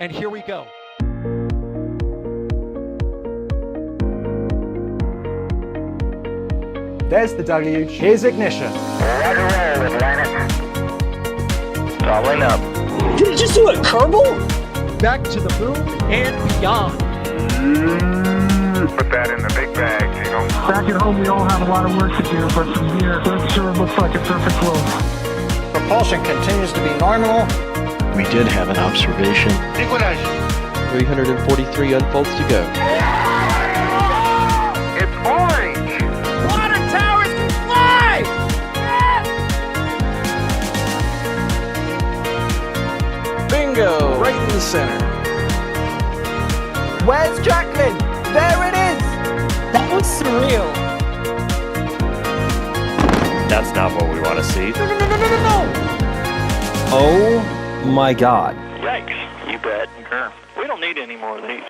and here we go. There's the deluge. Here's ignition. Doubling up. Did it just do a Kerbal? Back to the moon and beyond. Put that in the big bag, you know. Back at home, we all have a lot of work to do, but from here, that sure looks like a perfect flow. Propulsion continues to be normal. We did have an observation. Equalizer. 343 unfolds to go. It's orange. Water towers can fly! Bingo! Right in the center. Where's Jacqueline? There it is! That was surreal. That's not what we want to see. No! Oh my God. Yikes, you bet. We don't need any more of these.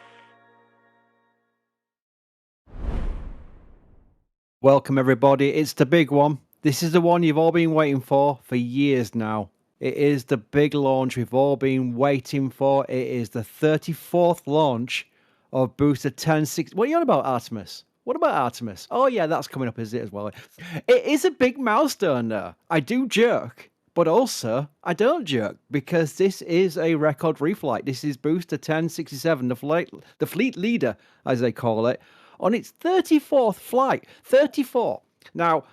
Welcome everybody, it's the big one. This is the one you've all been waiting for years now. It is the big launch we've all been waiting for. It is the 34th launch of booster 1060. What are you on about, Artemis? What about Artemis? Oh yeah, that's coming up, is it, as well? It is a big milestone there. I do jerk, but also I don't jerk, because this is a record reflight. This is booster 1067, the fleet leader, as they call it, on its 34th flight. 34. Now,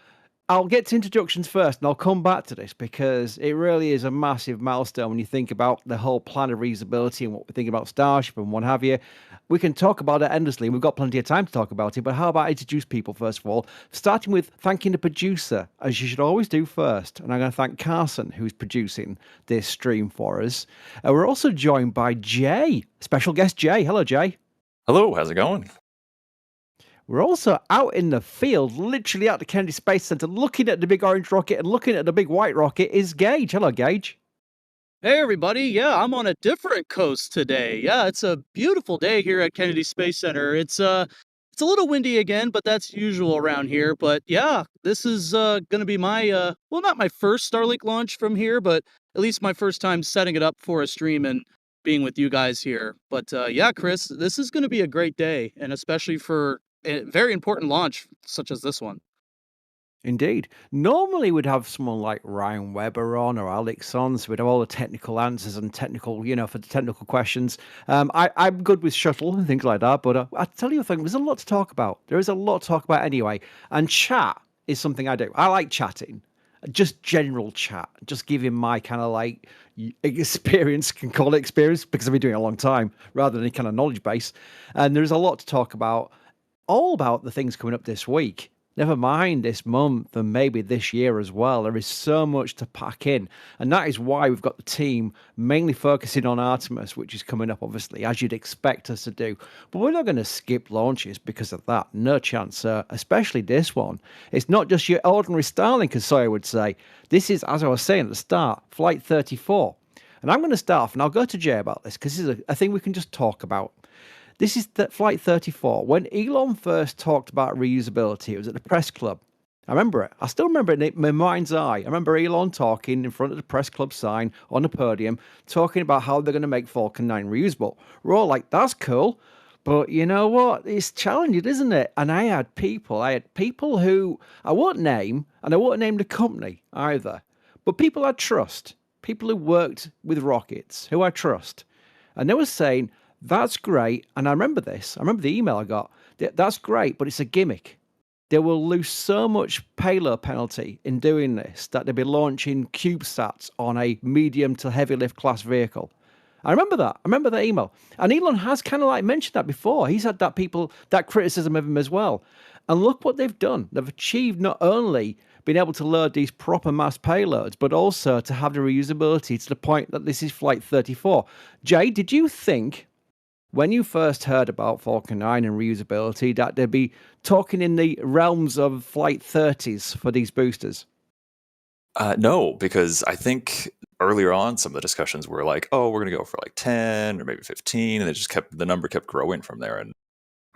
I'll get to introductions first, and I'll come back to this, because it really is a massive milestone when you think about the whole plan of reusability and what we think about Starship and what have you. We can talk about it endlessly, and we've got plenty of time to talk about it, but how about I introduce people first of all, starting with thanking the producer, as you should always do first. And I'm going to thank Carson, who's producing this stream for us. We're also joined by Jay, special guest Jay. Hello, Jay. Hello, how's it going? We're also out in the field, literally at the Kennedy Space Center, looking at the big orange rocket and looking at the big white rocket is Gage. Hello, Gage. Hey everybody, yeah, I'm on a different coast today. Yeah, it's a beautiful day here at Kennedy Space Center. It's a little windy again, but that's usual around here. But yeah, this is gonna be my well, not my first Starlink launch from here, but at least my first time setting it up for a stream and being with you guys here. But yeah, Chris, this is gonna be a great day, and especially for a very important launch such as this one. Indeed. Normally we'd have someone like Ryan Webber on or Alex on, so we'd have all the technical answers and technical, for the technical questions. I'm good with Shuttle and things like that, but I tell you a thing, there's a lot to talk about. There is a lot to talk about anyway. And chat is something I do. I like chatting. Just general chat. Just giving my kind of like experience, can call it experience, because I've been doing it a long time, rather than any kind of knowledge base. And there's a lot to talk about, all about the things coming up this week. Never mind this month and maybe this year as well. There is so much to pack in. And that is why we've got the team mainly focusing on Artemis, which is coming up, obviously, as you'd expect us to do. But we're not going to skip launches because of that. No chance, especially this one. It's not just your ordinary Starlink, as Sawyer would say. This is, as I was saying at the start, Flight 34. And I'm going to start off, and I'll go to Jay about this, because this is a thing we can just talk about. This is Flight 34. When Elon first talked about reusability, it was at the press club. I remember it. I still remember it in my mind's eye. I remember Elon talking in front of the press club sign on the podium, talking about how they're going to make Falcon 9 reusable. We're all like, that's cool. But you know what? It's challenging, isn't it? And I had people who I won't name, and I won't name the company either, but people I trust, people who worked with rockets, who I trust. And they were saying, that's great, and I remember this. I remember the email I got. That's great, but it's a gimmick. They will lose so much payload penalty in doing this that they'll be launching CubeSats on a medium to heavy lift class vehicle. I remember that. I remember that email. And Elon has kind of like mentioned that before. He's had that criticism of him as well. And look what they've done. They've achieved not only being able to load these proper mass payloads, but also to have the reusability to the point that this is Flight 34. Jay, did you think, when you first heard about Falcon 9 and reusability, that they'd be talking in the realms of Flight 30s for these boosters? No, because I think earlier on, some of the discussions were like, oh, we're going to go for like 10 or maybe 15, and the number kept growing from there. And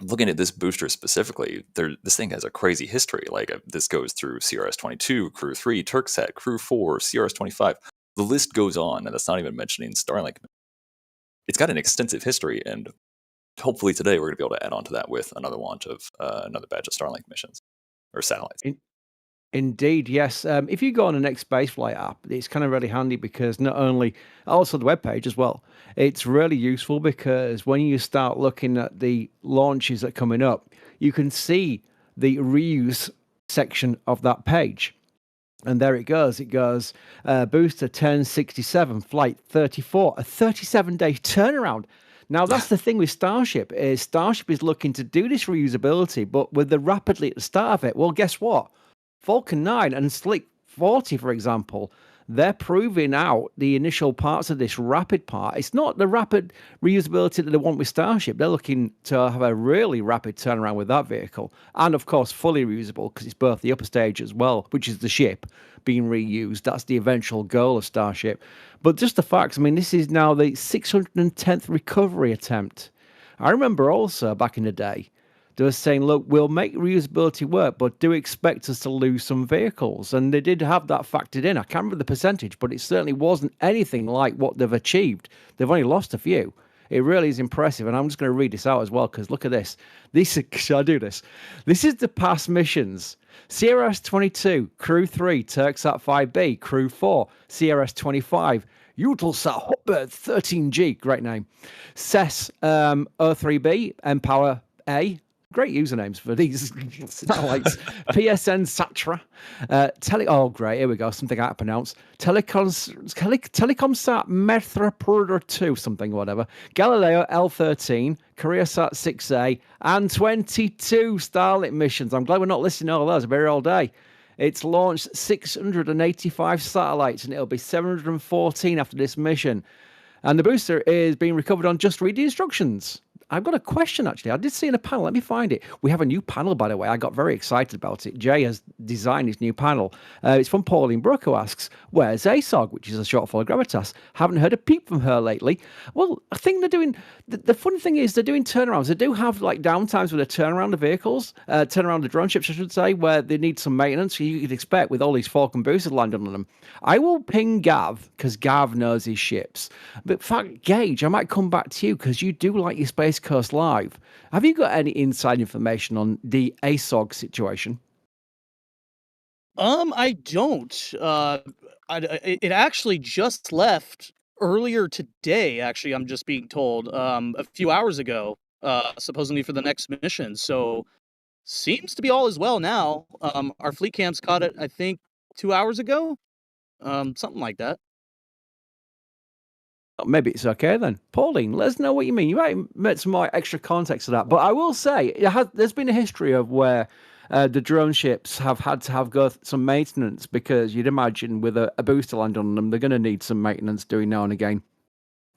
looking at this booster specifically, this thing has a crazy history. Like this goes through CRS-22, Crew 3, Türksat, Crew 4, CRS-25. The list goes on, and that's not even mentioning Starlink. it's got an extensive history, and hopefully today we're going to be able to add on to that with another launch of another batch of Starlink missions or satellites. Indeed, yes. If you go on the next spaceflight app, it's kind of really handy because not only, also the webpage as well, it's really useful because when you start looking at the launches that are coming up, you can see the reuse section of that page. And there it goes. It goes booster 1067, flight 34, a 37-day turnaround. Now, that's the thing with Starship is Starship is looking to do this reusability, but with the rapidly at the start of it, well, guess what? Falcon 9 and Slick 40, for example, they're proving out the initial parts of this rapid part. It's not the rapid reusability that they want with Starship. They're looking to have a really rapid turnaround with that vehicle. And, of course, fully reusable because it's both the upper stage as well, which is the ship being reused. That's the eventual goal of Starship. But just the facts, I mean, this is now the 610th recovery attempt. I remember also back in the day, they were saying, look, we'll make reusability work, but do expect us to lose some vehicles. And they did have that factored in. I can't remember the percentage, but it certainly wasn't anything like what they've achieved. They've only lost a few. It really is impressive. And I'm just going to read this out as well, because look at this. Shall I do this? This is the past missions. CRS-22, Crew 3, Türksat 5B, Crew 4, CRS-25, Eutelsat Hotbird 13G, great name. CES O3B, mPOWER A, great usernames for these satellites. PSN Satria. Oh, great. Here we go. Something I can't pronounce. Telecomsat Merah 2, something, whatever. Galileo L13, Koreasat 6A, and 22 Starlink missions. I'm glad we're not listing all of those. I'll be here all day. It's launched 685 satellites, and it'll be 714 after this mission. And the booster is being recovered on Just Read the Instructions. I've got a question, actually. I did see in a panel. Let me find it. We have a new panel, by the way. I got very excited about it. Jay has designed his new panel. It's from Pauline Brooke, who asks, where's ASOG, which is a short for Gravitas? Haven't heard a peep from her lately. Well, I think they're doing... The funny thing is they're doing turnarounds. They do have like downtimes where they turn around the vehicles, turn around the drone ships, I should say, where they need some maintenance. You could expect with all these Falcon boosters landing on them. I will ping Gav, because Gav knows his ships. But in fact, Gage, I might come back to you, because you do like your Space Coast Live. Have you got any inside information on the ASOG situation? I don't. It actually just left earlier today. Actually, I'm just being told a few hours ago, supposedly for the next mission. So seems to be all as well now. Our fleet camps caught it, I think, 2 hours ago, something like that. Maybe it's okay then. Pauline, let us know what you mean. You might make some more extra context to that. But I will say, there's been a history of where the drone ships have had to have some maintenance, because you'd imagine with a booster land on them, they're going to need some maintenance doing now and again.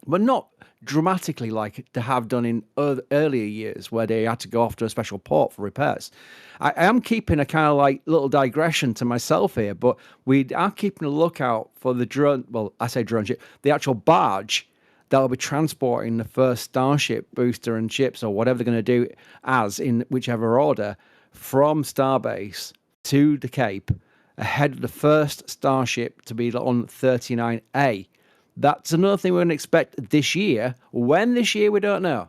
But not dramatically like they have done in earlier years, where they had to go off to a special port for repairs. I am keeping a kind of like little digression to myself here, but we are keeping a lookout for the drone, well, I say drone ship, the actual barge that will be transporting the first Starship booster and ships, or whatever they're going to do as in whichever order, from Starbase to the Cape, ahead of the first Starship to be on 39A. That's another thing we're going to expect this year. When this year, we don't know.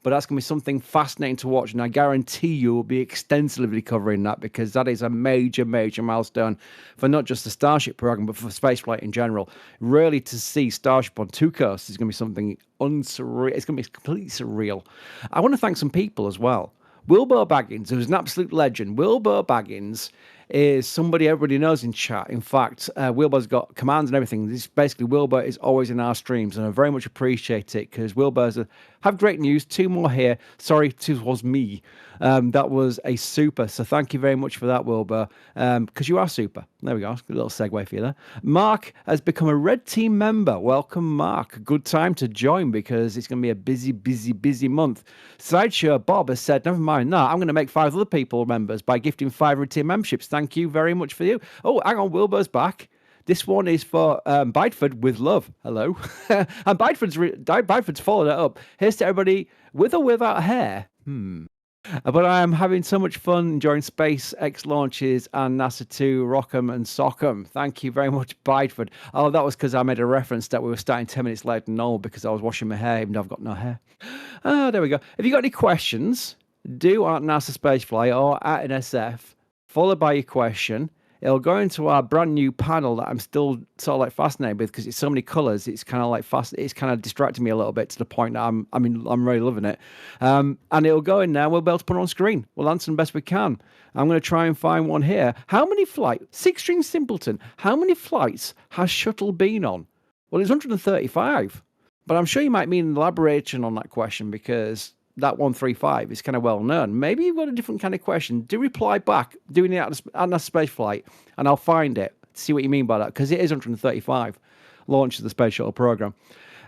But that's going to be something fascinating to watch. And I guarantee you will be extensively covering that, because that is a major, major milestone for not just the Starship program, but for spaceflight in general. Really, to see Starship on two coasts is going to be something unsurreal. It's going to be completely surreal. I want to thank some people as well. Wilbur Baggins, who's an absolute legend. Wilbur Baggins is somebody everybody knows in chat. In fact, Wilbur's got commands and everything. This basically, Wilbur is always in our streams, and I very much appreciate it, because Wilbur's have great news. 2 more here. Sorry, 2 was me. That was a super. So thank you very much for that, Wilbur, because you are super. There we go. A little segue for you there. Mark has become a Red Team member. Welcome, Mark. Good time to join, because it's going to be a busy, busy, busy month. Sideshow Bob has said, never mind, no, I'm going to make 5 other people members by gifting 5 Red Team memberships. Thank you very much for you. Oh, hang on, Wilbur's back. This one is for Bideford with love. Hello. And Bideford's followed it up. Here's to everybody with or without hair. But I am having so much fun enjoying SpaceX launches and NASA 2, Rock'em and Sock'em. Thank you very much, Bideford. Oh, that was because I made a reference that we were starting 10 minutes later than normal because I was washing my hair, even though I've got no hair. Oh, there we go. If you've got any questions, do at NASA Spaceflight or at NSF, followed by your question. It'll go into our brand new panel that I'm still sort of like fascinated with because it's so many colors. It's kind of like it's kind of distracting me a little bit to the point that I'm really loving it. And it'll go in there. We'll be able to put it on screen. We'll answer them best we can. I'm going to try and find one here. How many flights? Six String Simpleton. How many flights has Shuttle been on? Well, it's 135. But I'm sure you might mean an elaboration on that question because that 135 is kind of well known. Maybe you've got a different kind of question. Do reply back doing it at NASA space flight, and I'll find it to see what you mean by that because it is 135 launch of the space shuttle program.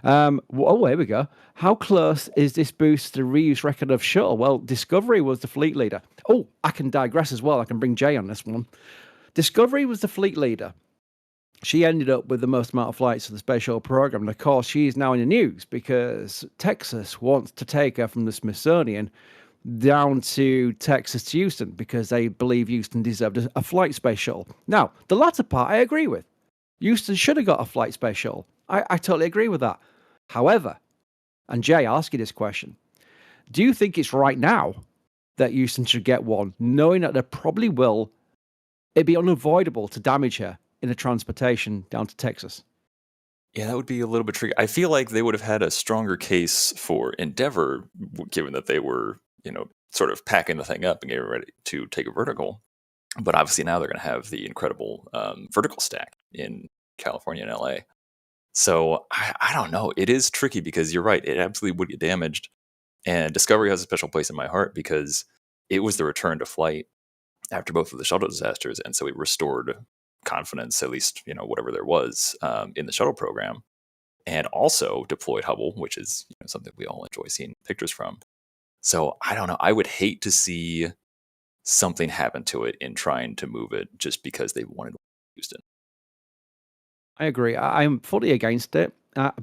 Oh, here we go. How close is this boost to the reuse record of Shuttle? Well, Discovery was the fleet leader. Oh, I can digress as well. I can bring Jay on this one. Discovery was the fleet leader. She ended up with the most amount of flights of the space shuttle program. And of course, she is now in the news because Texas wants to take her from the Smithsonian down to Texas to Houston because they believe Houston deserved a flight space shuttle. Now, the latter part I agree with. Houston should have got a flight space shuttle. I totally agree with that. However, and Jay, I'll ask you this question. Do you think it's right now that Houston should get one, knowing that there probably will, it'd be unavoidable to damage her in the transportation down to Texas? Yeah, that would be a little bit tricky. I feel like they would have had a stronger case for Endeavour, given that they were, sort of packing the thing up and getting ready to take a vertical. But obviously now they're going to have the incredible vertical stack in California and LA. So I don't know. It is tricky because you're right. It absolutely would get damaged. And Discovery has a special place in my heart because it was the return to flight after both of the shuttle disasters. And so it restored confidence, at least, whatever there was in the shuttle program, and also deployed Hubble, which is something we all enjoy seeing pictures from. So I don't know. I would hate to see something happen to it in trying to move it just because they wanted to use it. I agree. I'm fully against it.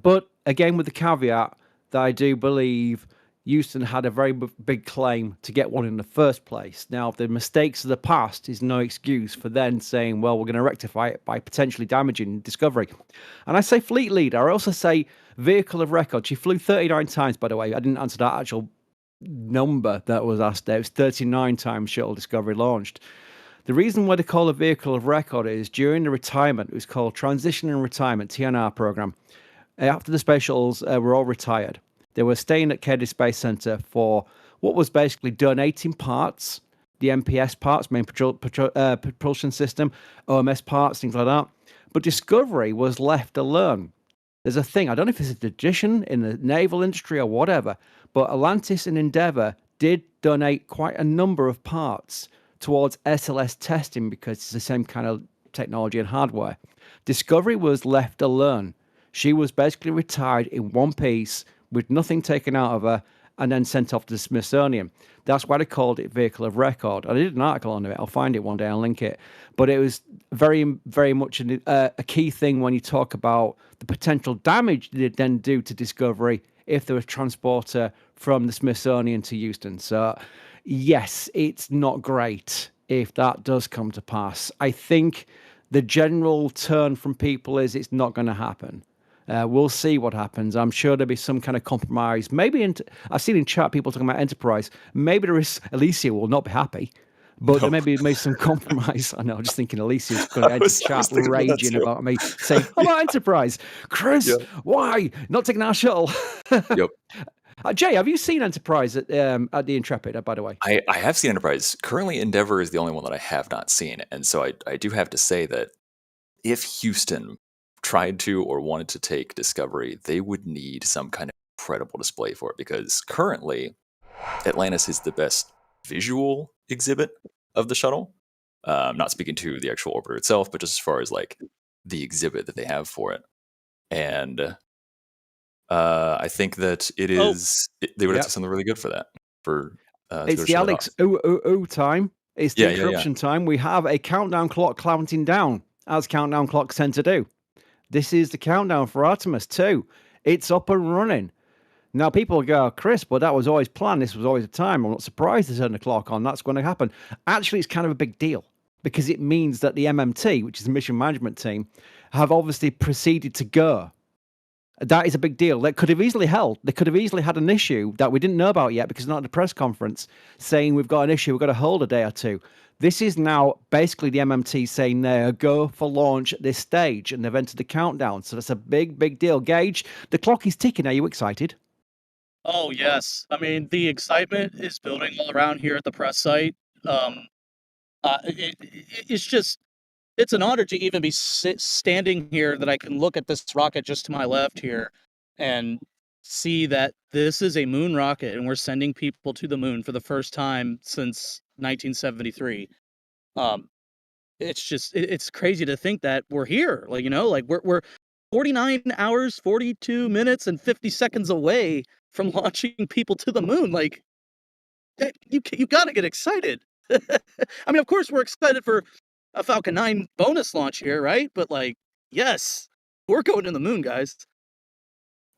But again, with the caveat that I do believe Houston had a very big claim to get one in the first place. Now, the mistakes of the past is no excuse for then saying, well, we're going to rectify it by potentially damaging Discovery. And I say fleet leader. I also say vehicle of record. She flew 39 times, by the way. I didn't answer that actual number that was asked there. It was 39 times Shuttle Discovery launched. The reason why they call a vehicle of record is during the retirement, it was called Transition and Retirement, TNR program. After the space shuttles were all retired, they were staying at Kennedy Space Center for what was basically donating parts, the MPS parts, main propulsion system, OMS parts, things like that. But Discovery was left alone. There's a thing, I don't know if it's a tradition in the naval industry or whatever, but Atlantis and Endeavour did donate quite a number of parts towards SLS testing because it's the same kind of technology and hardware. Discovery was left alone. She was basically retired in one piece with nothing taken out of her and then sent off to the Smithsonian. That's why they called it vehicle of record. I did an article on it. I'll find it one day and link it. But it was very, very much a key thing when you talk about the potential damage they'd then do to Discovery if there was a transporter from the Smithsonian to Houston. So yes, it's not great if that does come to pass. I think the general turn from people is it's not going to happen. We'll see what happens. I'm sure there'll be some kind of compromise. Maybe I've seen in chat people talking about Enterprise. Maybe there is. Alicia will not be happy, but there may be some compromise. I know. I'm just thinking Alicia's going to enter chat raging about me saying, "How about Enterprise, Chris? Why not taking our shuttle?" Yep. Jay, have you seen Enterprise at the Intrepid? By the way, I have seen Enterprise. Currently, Endeavour is the only one that I have not seen, and so I do have to say that if Houston tried to or wanted to take Discovery, they would need some kind of incredible display for it because currently Atlantis is the best visual exhibit of the shuttle. Not speaking to the actual orbiter itself, but just as far as like the exhibit that they have for it. And I think that it is they would have to do something really good for that. It's the Alex time. It's the interruption time. We have a countdown clock counting down, as countdown clocks tend to do. This is the countdown for Artemis 2. It's up and running. Now people go, Chris, but that was always planned. This was always a time. I'm not surprised there's an o'clock on. That's going to happen. Actually, it's kind of a big deal because it means that the MMT, which is the mission management team, have obviously proceeded to go. That is a big deal. They could have easily had an issue that we didn't know about yet because it's not at a press conference saying we've got an issue, we've got to hold a day or two. This is now basically the MMT saying they go for launch at this stage and they've entered the countdown. So that's a big, big deal. Gage, the clock is ticking. Are you excited? Oh, yes. I mean, the excitement is building all around here at the press site. It's just, it's an honor to even be standing here that I can look at this rocket just to my left here and see that this is a moon rocket and we're sending people to the moon for the first time since 1973. It's just, it's crazy to think that we're here. Like, like we're 49 hours, 42 minutes, and 50 seconds away from launching people to the moon. Like, you got to get excited. I mean, of course, we're excited for a Falcon 9 bonus launch here, right? But like, yes, we're going to the moon, guys.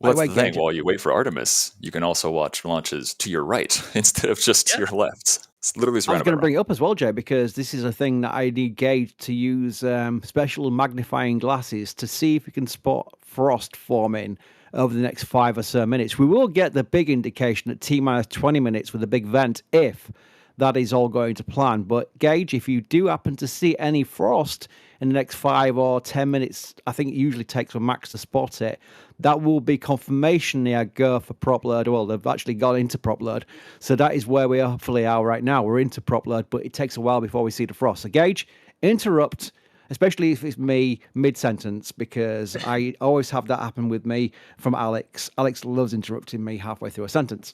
Well, that's the thing. While you wait for Artemis, you can also watch launches to your right instead of just to your left. It's literally I was going to bring it up as well, Jay, because this is a thing that I need Gage to use special magnifying glasses to see if we can spot frost forming over the next 5 or so minutes. We will get the big indication at T-minus 20 minutes with a big vent if that is all going to plan. But Gage, if you do happen to see any frost in the next 5 or 10 minutes, I think it usually takes for Max to spot it, that will be confirmation they go for prop load. Well, they've actually got into prop load. So that is where we hopefully are right now. We're into prop load, but it takes a while before we see the frost. So Gage, interrupt, especially if it's me mid-sentence, because I always have that happen with me from Alex. Alex loves interrupting me halfway through a sentence.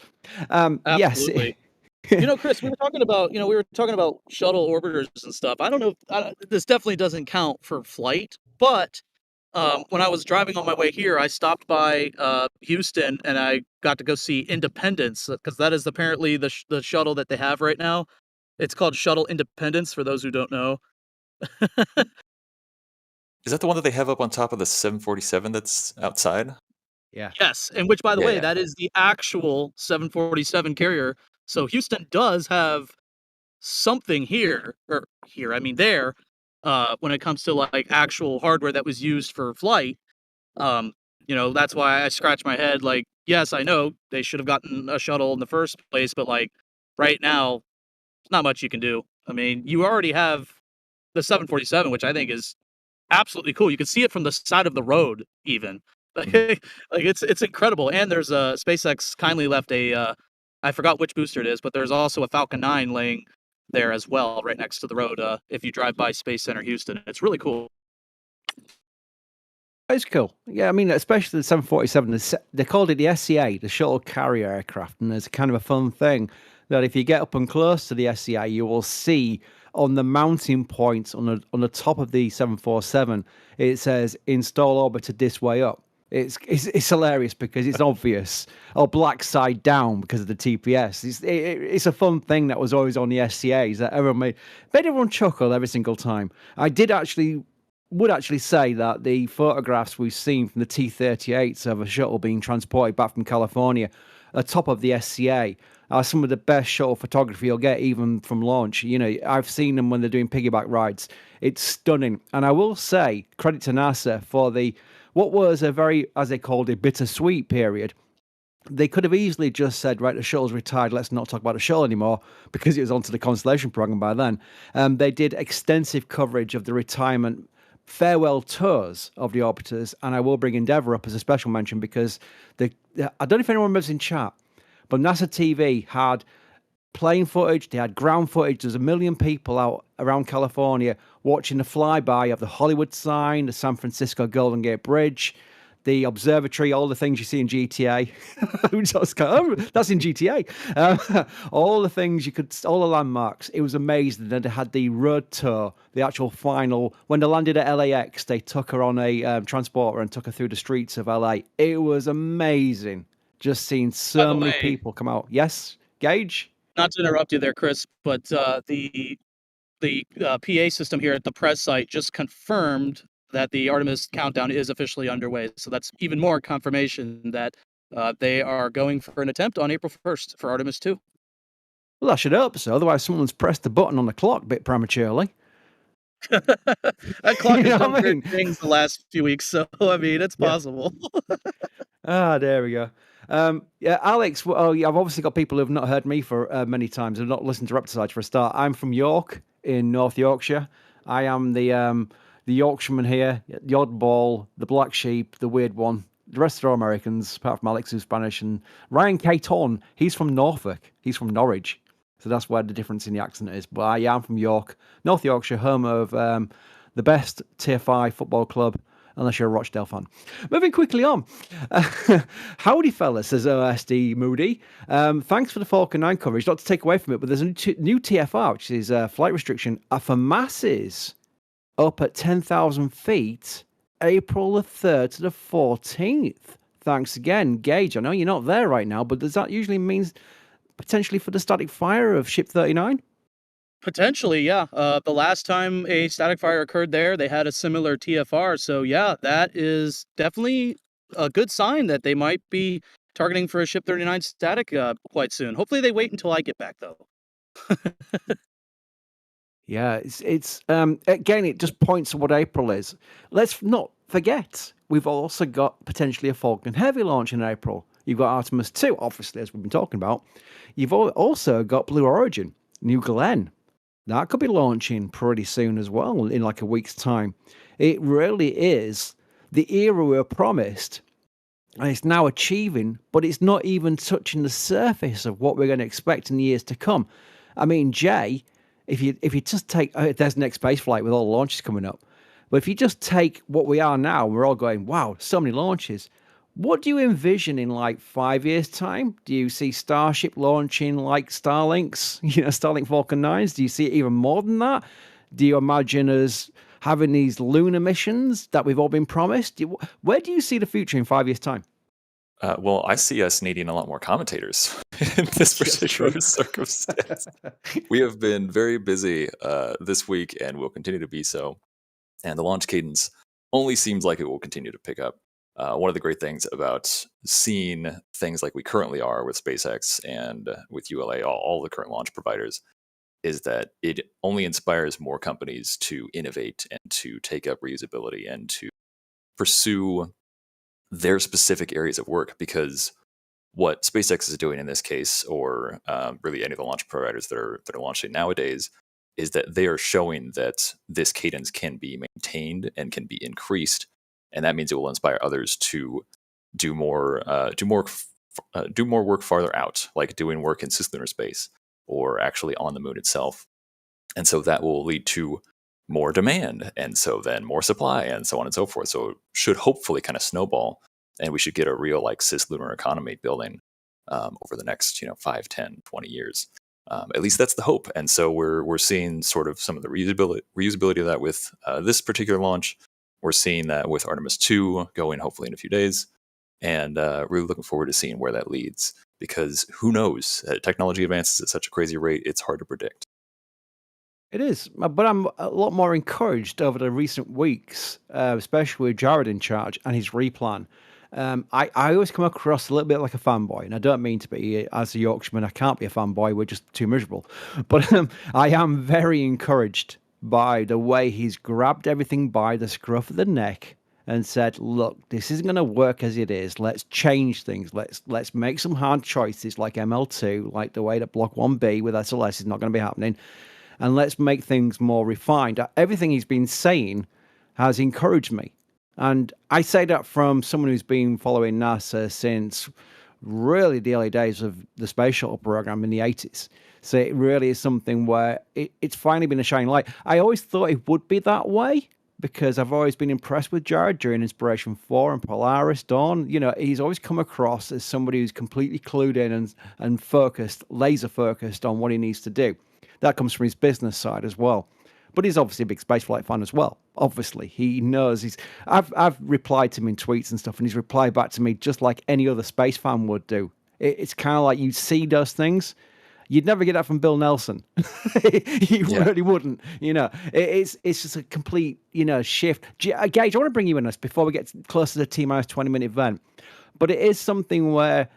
Absolutely. Yes. Chris, we were talking about shuttle orbiters and stuff. I don't know if this definitely doesn't count for flight, but when I was driving on my way here, I stopped by Houston and I got to go see Independence because that is apparently the shuttle that they have right now. It's called Shuttle Independence for those who don't know. Is that the one that they have up on top of the 747 that's outside? Yeah. Yes, and which, by the way, that is the actual 747 carrier. So Houston does have something there, when it comes to like actual hardware that was used for flight. That's why I scratch my head. Like, yes, I know they should have gotten a shuttle in the first place, but like right now, there's not much you can do. I mean, you already have the 747, which I think is absolutely cool. You can see it from the side of the road, even. Like it's incredible. And there's a SpaceX kindly left a I forgot which booster it is, but there's also a Falcon 9 laying there as well, right next to the road. If you drive by Space Center Houston, it's really cool. It's cool. Yeah, I mean, especially the 747. They called it the SCA, the Shuttle Carrier Aircraft, and there's kind of a fun thing that if you get up and close to the SCA, you will see on the mounting points on the top of the 747, it says "Install orbiter this way up." It's hilarious because it's obvious, or black side down because of the TPS. It's a fun thing that was always on the SCAs that everyone made everyone chuckle every single time. I would actually say that the photographs we've seen from the T-38s of a shuttle being transported back from California atop of the SCA are some of the best shuttle photography you'll get even from launch. I've seen them when they're doing piggyback rides. It's stunning. And I will say, credit to NASA for what was a very, as they called it, bittersweet period. They could have easily just said, right, the shuttle's retired, let's not talk about the shuttle anymore, because it was onto the Constellation program by then. They did extensive coverage of the retirement farewell tours of the orbiters, and I will bring Endeavour up as a special mention because I don't know if anyone remembers in chat, but NASA TV had plane footage, they had ground footage. There's 1 million people out around California watching the flyby of the Hollywood sign, the San Francisco Golden Gate Bridge, the observatory, all the things you see in GTA. That's in GTA. All the things all the landmarks. It was amazing. Then they had the road tour, the actual final. When they landed at LAX, they took her on a transporter and took her through the streets of LA. It was amazing. Just seeing so many people come out. Yes, Gage? Not to interrupt you there, Chris, but the PA system here at the press site just confirmed that the Artemis countdown is officially underway. So that's even more confirmation that They are going for an attempt on April 1st for Artemis 2. Well, I should hope so. Otherwise, someone's pressed the button on the clock a bit prematurely. That clock You has know done what I great mean? things the last few weeks, so I mean, it's Yeah. possible. There we go. Yeah, Alex. Well, yeah, I've obviously got people who have not heard me for many times and not listened to Repticide for a start. I'm from York in North Yorkshire. I am the Yorkshireman here, the oddball, the black sheep, the weird one. The rest are all Americans, apart from Alex, who's Spanish, and Ryan Caton. He's from Norfolk. He's from Norwich. So that's where the difference in the accent is. But yeah, I'm from York, North Yorkshire, home of the best Tier 5 football club, unless you're a Rochdale fan. Moving quickly on. Howdy, fellas, says OSD Moody. Thanks for the Falcon 9 coverage. Not to take away from it, but there's a new TFR, which is flight restriction for masses up at 10,000 feet, April the 3rd to the 14th. Thanks again, Gage. I know you're not there right now, but does that usually mean potentially for the static fire of Ship 39? Potentially, yeah. The last time a static fire occurred there, they had a similar TFR. So yeah, that is definitely a good sign that they might be targeting for a Ship 39 static quite soon. Hopefully they wait until I get back, though. Yeah, it's again, it just points to what April is. Let's not forget, we've also got potentially a Falcon Heavy launch in April. You've got Artemis 2, obviously, as we've been talking about. You've also got Blue Origin, New Glenn. That could be launching pretty soon as well, in like a week's time. It really is the era we were promised, and it's now achieving, but it's not even touching the surface of what we're going to expect in the years to come. I mean, Jay, if you just take, there's next space flight with all the launches coming up, but if you just take what we are now, we're all going, wow, so many launches. What do you envision in like 5 years' time? Do you see Starship launching like Starlinks, Starlink Falcon 9s? Do you see it even more than that? Do you imagine us having these lunar missions that we've all been promised? Where do you see the future in 5 years' time? Well, I see us needing a lot more commentators in this particular circumstance. We have been very busy this week and will continue to be so. And the launch cadence only seems like it will continue to pick up. One of the great things about seeing things like we currently are with SpaceX and with ULA, all the current launch providers, is that it only inspires more companies to innovate and to take up reusability and to pursue their specific areas of work. Because what SpaceX is doing in this case, or really any of the launch providers that are launching nowadays, is that they are showing that this cadence can be maintained and can be increased. And that means it will inspire others to do more work farther out, like doing work in cislunar space or actually on the moon itself. And so that will lead to more demand, and so then more supply, and so on and so forth. So it should hopefully kind of snowball, and we should get a real like cislunar economy building over the next 5, 10, 20 years. At least that's the hope. And so we're seeing sort of some of the reusability of that with this particular launch. We're seeing that with Artemis 2 going hopefully in a few days, and really looking forward to seeing where that leads, because who knows? Technology advances at such a crazy rate, it's hard to predict. It is, but I'm a lot more encouraged over the recent weeks, especially with Jared in charge and his replan. I always come across a little bit like a fanboy, and I don't mean to be. As a Yorkshireman, I can't be a fanboy. We're just too miserable. But I am very encouraged by the way he's grabbed everything by the scruff of the neck and said, look, this isn't going to work as it is. Let's change things. Let's make some hard choices like ML2, like the way that Block 1B with SLS is not going to be happening. And let's make things more refined. Everything he's been saying has encouraged me. And I say that from someone who's been following NASA since really the early days of the space shuttle program in the 80s. So it really is something where it's finally been a shining light. I always thought it would be that way because I've always been impressed with Jared during Inspiration 4 and Polaris Dawn. He's always come across as somebody who's completely clued in and focused, laser focused on what he needs to do. That comes from his business side as well. But he's obviously a big spaceflight fan as well. Obviously, he knows I've replied to him in tweets and stuff, and he's replied back to me just like any other space fan would do. It's kind of like you see those things. You'd never get that from Bill Nelson. You really wouldn't. It's just a complete shift. Gage, I want to bring you in this before we get close to the T-minus 20-minute event. But it is something where,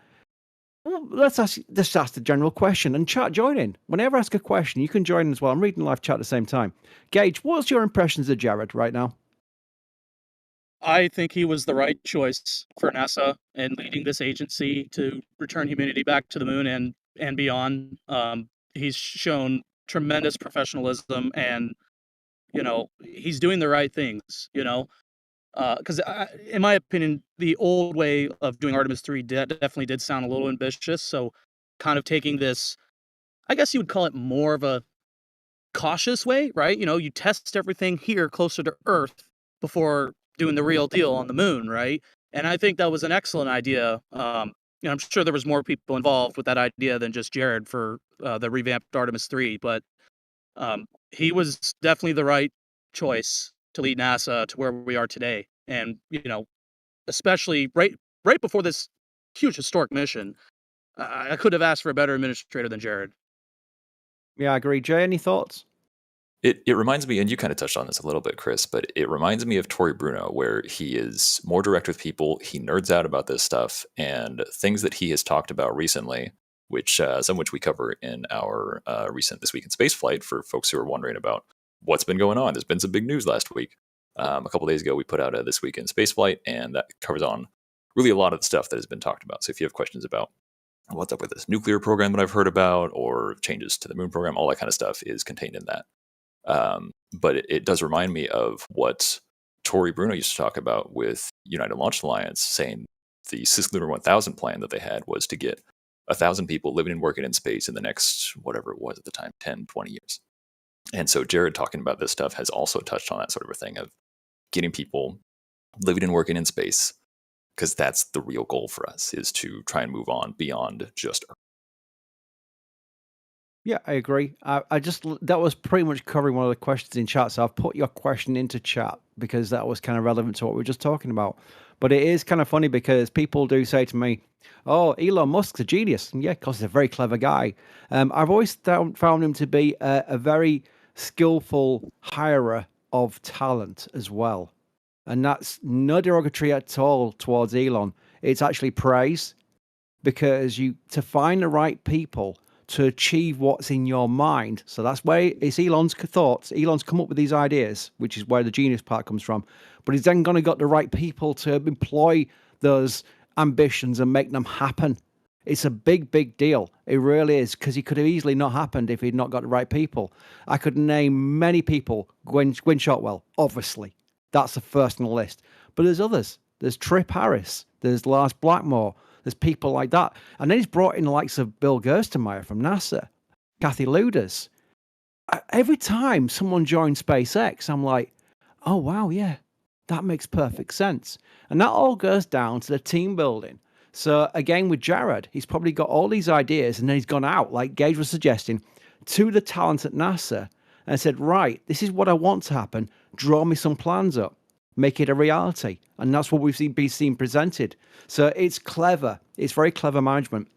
well, let's just ask the general question, and chat, join in. Whenever I ask a question, you can join as well. I'm reading live chat at the same time. Gage, what's your impressions of Jared right now? I think he was the right choice for NASA and leading this agency to return humanity back to the moon and beyond. He's shown tremendous professionalism, and he's doing the right things. Because in my opinion, the old way of doing Artemis 3 definitely did sound a little ambitious. So, kind of taking this, I guess you would call it more of a cautious way, right? You test everything here closer to Earth before doing the real deal on the moon, right? And I think that was an excellent idea. I'm sure there was more people involved with that idea than just Jared for the revamped Artemis 3, but he was definitely the right choice to lead NASA to where we are today. And, especially right before this huge historic mission, I could have asked for a better administrator than Jared. Yeah, I agree. Jay, any thoughts? It reminds me, and you kind of touched on this a little bit, Chris, but it reminds me of Tory Bruno, where he is more direct with people. He nerds out about this stuff, and things that he has talked about recently, which some which we cover in our recent This Week in Space Flight for folks who are wondering about what's been going on. There's been some big news last week. A couple days ago, we put out a This Week in Space Flight, and that covers on really a lot of the stuff that has been talked about. So if you have questions about what's up with this nuclear program that I've heard about, or changes to the moon program, all that kind of stuff is contained in that. But it does remind me of what Tory Bruno used to talk about with United Launch Alliance, saying the Cislunar 1000 plan that they had was to get 1,000 people living and working in space in the next, whatever it was at the time, 10, 20 years. And so Jared talking about this stuff has also touched on that sort of a thing of getting people living and working in space, because that's the real goal for us, is to try and move on beyond just Earth. Yeah, I agree. That was pretty much covering one of the questions in chat. So I've put your question into chat because that was kind of relevant to what we were just talking about. But it is kind of funny because people do say to me, "Oh, Elon Musk's a genius." And yeah, because he's a very clever guy. I've always found him to be a very skillful hirer of talent as well. And that's no derogatory at all towards Elon. It's actually praise, because to find the right people to achieve what's in your mind. So that's where it's Elon's thoughts. Elon's come up with these ideas, which is where the genius part comes from. But he's then going to got the right people to employ those ambitions and make them happen. It's a big, big deal. It really is, because it could have easily not happened if he'd not got the right people. I could name many people. Gwyn Shotwell, obviously. That's the first on the list. But there's others. There's Trip Harris. There's Lars Blackmore. There's people like that. And then he's brought in the likes of Bill Gerstenmaier from NASA, Kathy Lueders. Every time someone joins SpaceX, I'm like, oh, wow, yeah, that makes perfect sense. And that all goes down to the team building. So again, with Jared, he's probably got all these ideas, and then he's gone out, like Gage was suggesting, to the talent at NASA and said, right, this is what I want to happen. Draw me some plans up. Make it a reality. And that's what we've seen presented. So it's clever. It's very clever management.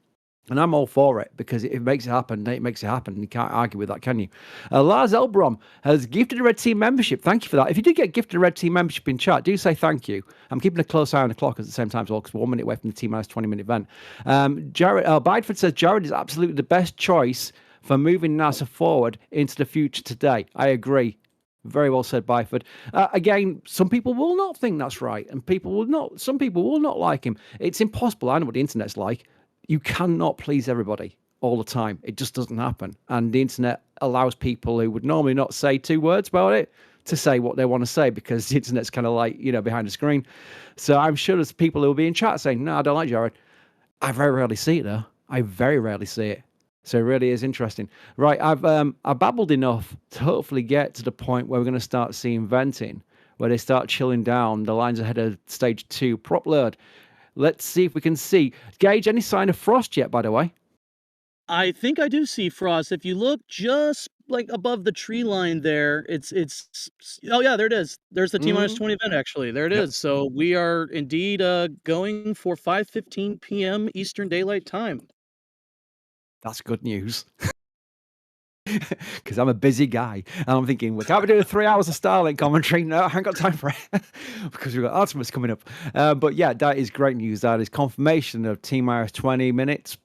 And I'm all for it, because if it makes it happen, then it makes it happen. You can't argue with that, can you? Lars Elbrom has gifted a Red Team membership. Thank you for that. If you do get gifted a Red Team membership in chat, do say thank you. I'm keeping a close eye on the clock at the same time as well, because we're 1 minute away from the T-minus 20-minute event. Bideford says Jared is absolutely the best choice for moving NASA forward into the future today. I agree. Very well said, Byford. Again, some people will not think that's right, and some people will not like him. It's impossible. I know what the internet's like. You cannot please everybody all the time. It just doesn't happen. And the internet allows people who would normally not say 2 words about it to say what they want to say, because the internet's kind of like, behind the screen. So I'm sure there's people who will be in chat saying, no, I don't like Jared. I very rarely see it, though. I very rarely see it. So it really is interesting. Right, I've babbled enough to hopefully get to the point where we're going to start seeing venting, where they start chilling down the lines ahead of stage 2. Prop load. Let's see if we can see. Gage, any sign of frost yet, by the way? I think I do see frost. If you look just like above the tree line there, it's oh yeah, there it is. There's the T-minus 20 event, actually. There it is. So we are indeed going for 5:15 p.m. Eastern Daylight Time. That's good news. because I'm a busy guy. And I'm thinking, we can't be doing 3 hours of Starlink commentary. No, I haven't got time for it because we've got Artemis coming up. But yeah, that is great news. That is confirmation of T-minus 20 minutes,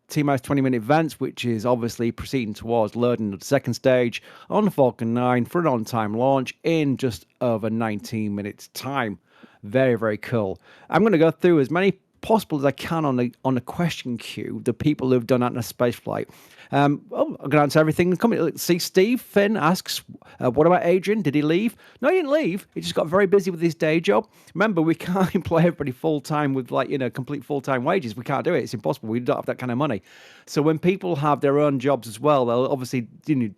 T-minus 20-minute events, which is obviously proceeding towards loading of the second stage on the Falcon 9 for an on-time launch in just over 19 minutes time. Very, very cool. I'm going to go through as many possible as I can on the question queue, the people who've done that in a space flight. I'm going to answer everything. See, Steve Finn asks, what about Adrian? Did he leave? No, he didn't leave. He just got very busy with his day job. Remember, we can't employ everybody full-time with, complete full-time wages. We can't do it. It's impossible. We don't have that kind of money. So when people have their own jobs as well, they'll obviously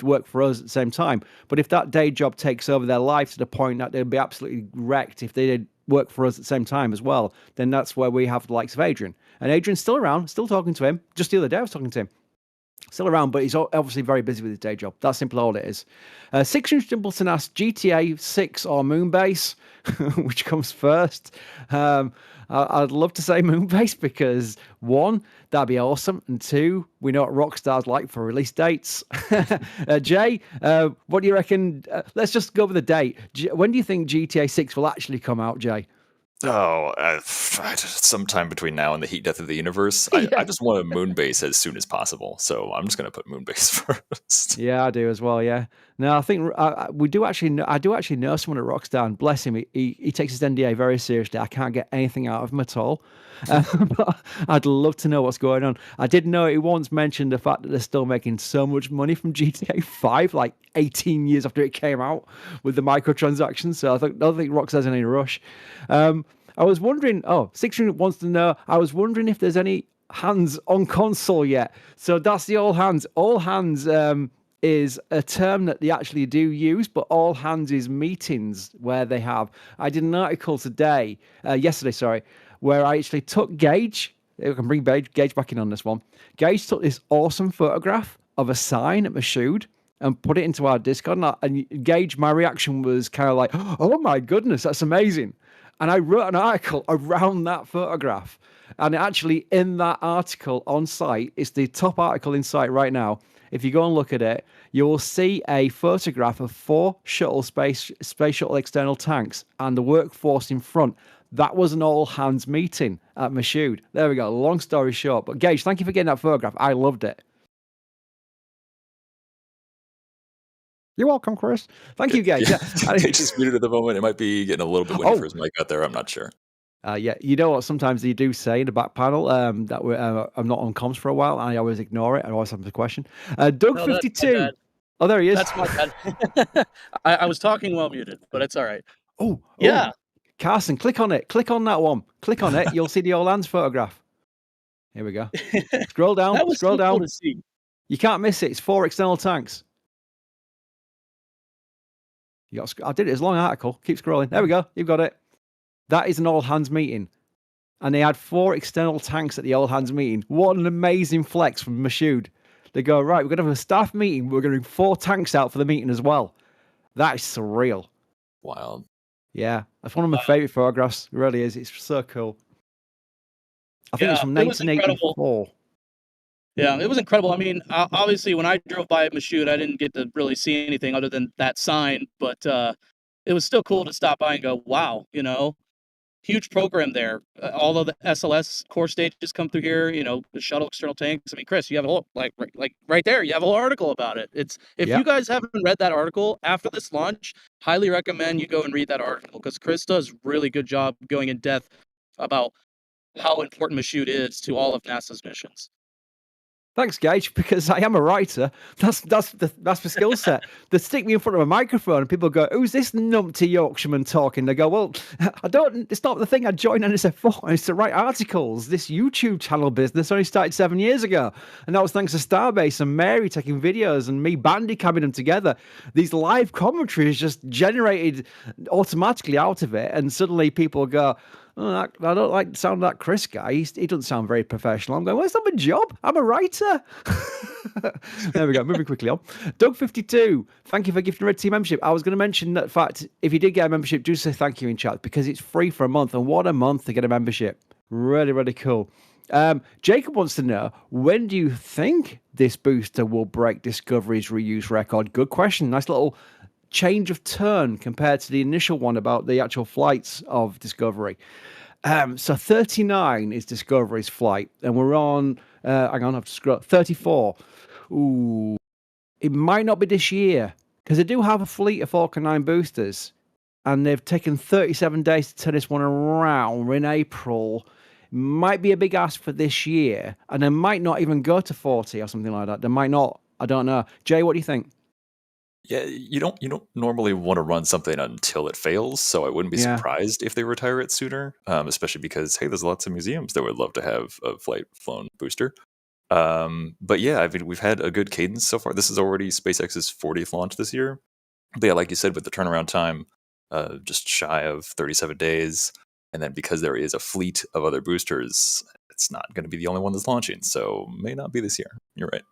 work for us at the same time. But if that day job takes over their life to the point that they'll be absolutely wrecked if they did work for us at the same time as well, then that's where we have the likes of Adrian. And Adrian's still around, still talking to him. Just the other day I was talking to him. Still around, but he's obviously very busy with his day job. That's simply all it is. 600 Simpleton asks, GTA 6 or Moonbase? Which comes first? I'd love to say Moonbase because, one, that'd be awesome. And two, we know what Rockstar's like for release dates. Jay, what do you reckon? Let's just go with the date. When do you think GTA 6 will actually come out, Jay? Oh, sometime between now and the heat death of the universe. I just want a moon base as soon as possible, so I'm just going to put moon base first. Yeah, I do as well. Yeah. No, I think we do actually. I do actually know someone at Rockstar, and bless him, he takes his NDA very seriously. I can't get anything out of him at all. But I'd love to know what's going on. I did know he once mentioned the fact that they're still making so much money from GTA 5, like 18 years after it came out, with the microtransactions. So I don't think Rockstar's in any rush. I was wondering, 600 wants to know, I was wondering if there's any hands on console yet. So that's the all hands. All hands is a term that they actually do use, but all hands is meetings where they have. I did an article yesterday, where I actually took Gage. I can bring Gage back in on this one. Gage took this awesome photograph of a sign at Mashoud and put it into our Discord. And Gage, my reaction was kind of like, oh my goodness, that's amazing. And I wrote an article around that photograph. And actually, in that article on site, it's the top article in site right now. If you go and look at it, you will see a photograph of 4 space shuttle external tanks and the workforce in front. That was an all-hands meeting at Mashoud. There we go. Long story short. But Gage, thank you for getting that photograph. I loved it. You're welcome, Chris. Thank you, Gage. Yeah. Gage is muted at the moment. It might be getting a little bit windy for his mic out there. I'm not sure. Yeah, you know what? Sometimes they do say in the back panel that I'm not on comms for a while, and I always ignore it. I always have the question. Doug52. Oh, there he is. That's my bad. I was talking while muted, but it's all right. Oh, yeah. Carson, click on it. Click on that one. Click on it. You'll see the all hands photograph. Here we go. Scroll down. That was scroll so down. Cool to see. You can't miss it. It's 4 external tanks. I did it. It's a long article. Keep scrolling. There we go. You've got it. That is an all-hands meeting. And they had 4 external tanks at the all-hands meeting. What an amazing flex from Mashoud. They go, right, we're going to have a staff meeting. We're going to bring 4 tanks out for the meeting as well. That is surreal. Wild. Yeah. That's one of my favorite photographs. It really is. It's so cool. I think it's from 1984. Yeah, it was incredible. I mean, obviously, when I drove by at Mashoud, I didn't get to really see anything other than that sign, but it was still cool to stop by and go, wow, huge program there. All of the SLS core stages come through here, the shuttle external tanks. I mean, Chris, you have a whole, like right there, you have a whole article about it. If you guys haven't read that article after this launch, highly recommend you go and read that article because Chris does really good job going in depth about how important Mashoud is to all of NASA's missions. Thanks, Gage, because I am a writer. That's the skill set. They stick me in front of a microphone and people go, who's this numpty Yorkshireman talking? They go, well, it's not the thing I joined NSF for. It's to write articles. This YouTube channel business only started 7 years ago. And that was thanks to Starbase and Mary taking videos and me bandy-camming them together. These live commentaries just generated automatically out of it. And suddenly people go, oh, I don't like the sound of that Chris guy. He doesn't sound very professional. I'm going, well, it's not my job. I'm a writer. There we go. Moving quickly on. Doug52, thank you for gifting Red Team membership. I was going to mention that fact, if you did get a membership, do say thank you in chat because it's free for a month. And what a month to get a membership. Really, really cool. Jacob wants to know, when do you think this booster will break Discovery's reuse record? Good question. Nice little change of turn compared to the initial one about the actual flights of Discovery. So 39 is Discovery's flight, and we're on, hang on, I have to scroll, 34. Ooh, it might not be this year, because they do have a fleet of Falcon 9 boosters, and they've taken 37 days to turn this one around. We're in April. Might be a big ask for this year, and they might not even go to 40 or something like that. They might not. I don't know. Jay, what do you think? Yeah, you don't normally want to run something until it fails, so I wouldn't be Yeah. surprised if they retire it sooner. Especially because hey, there's lots of museums that would love to have a flight flown booster. But yeah, I mean, we've had a good cadence so far. This is already SpaceX's 40th launch this year. But yeah, like you said, with the turnaround time, just shy of 37 days, and then because there is a fleet of other boosters, it's not going to be the only one that's launching. So may not be this year. You're right.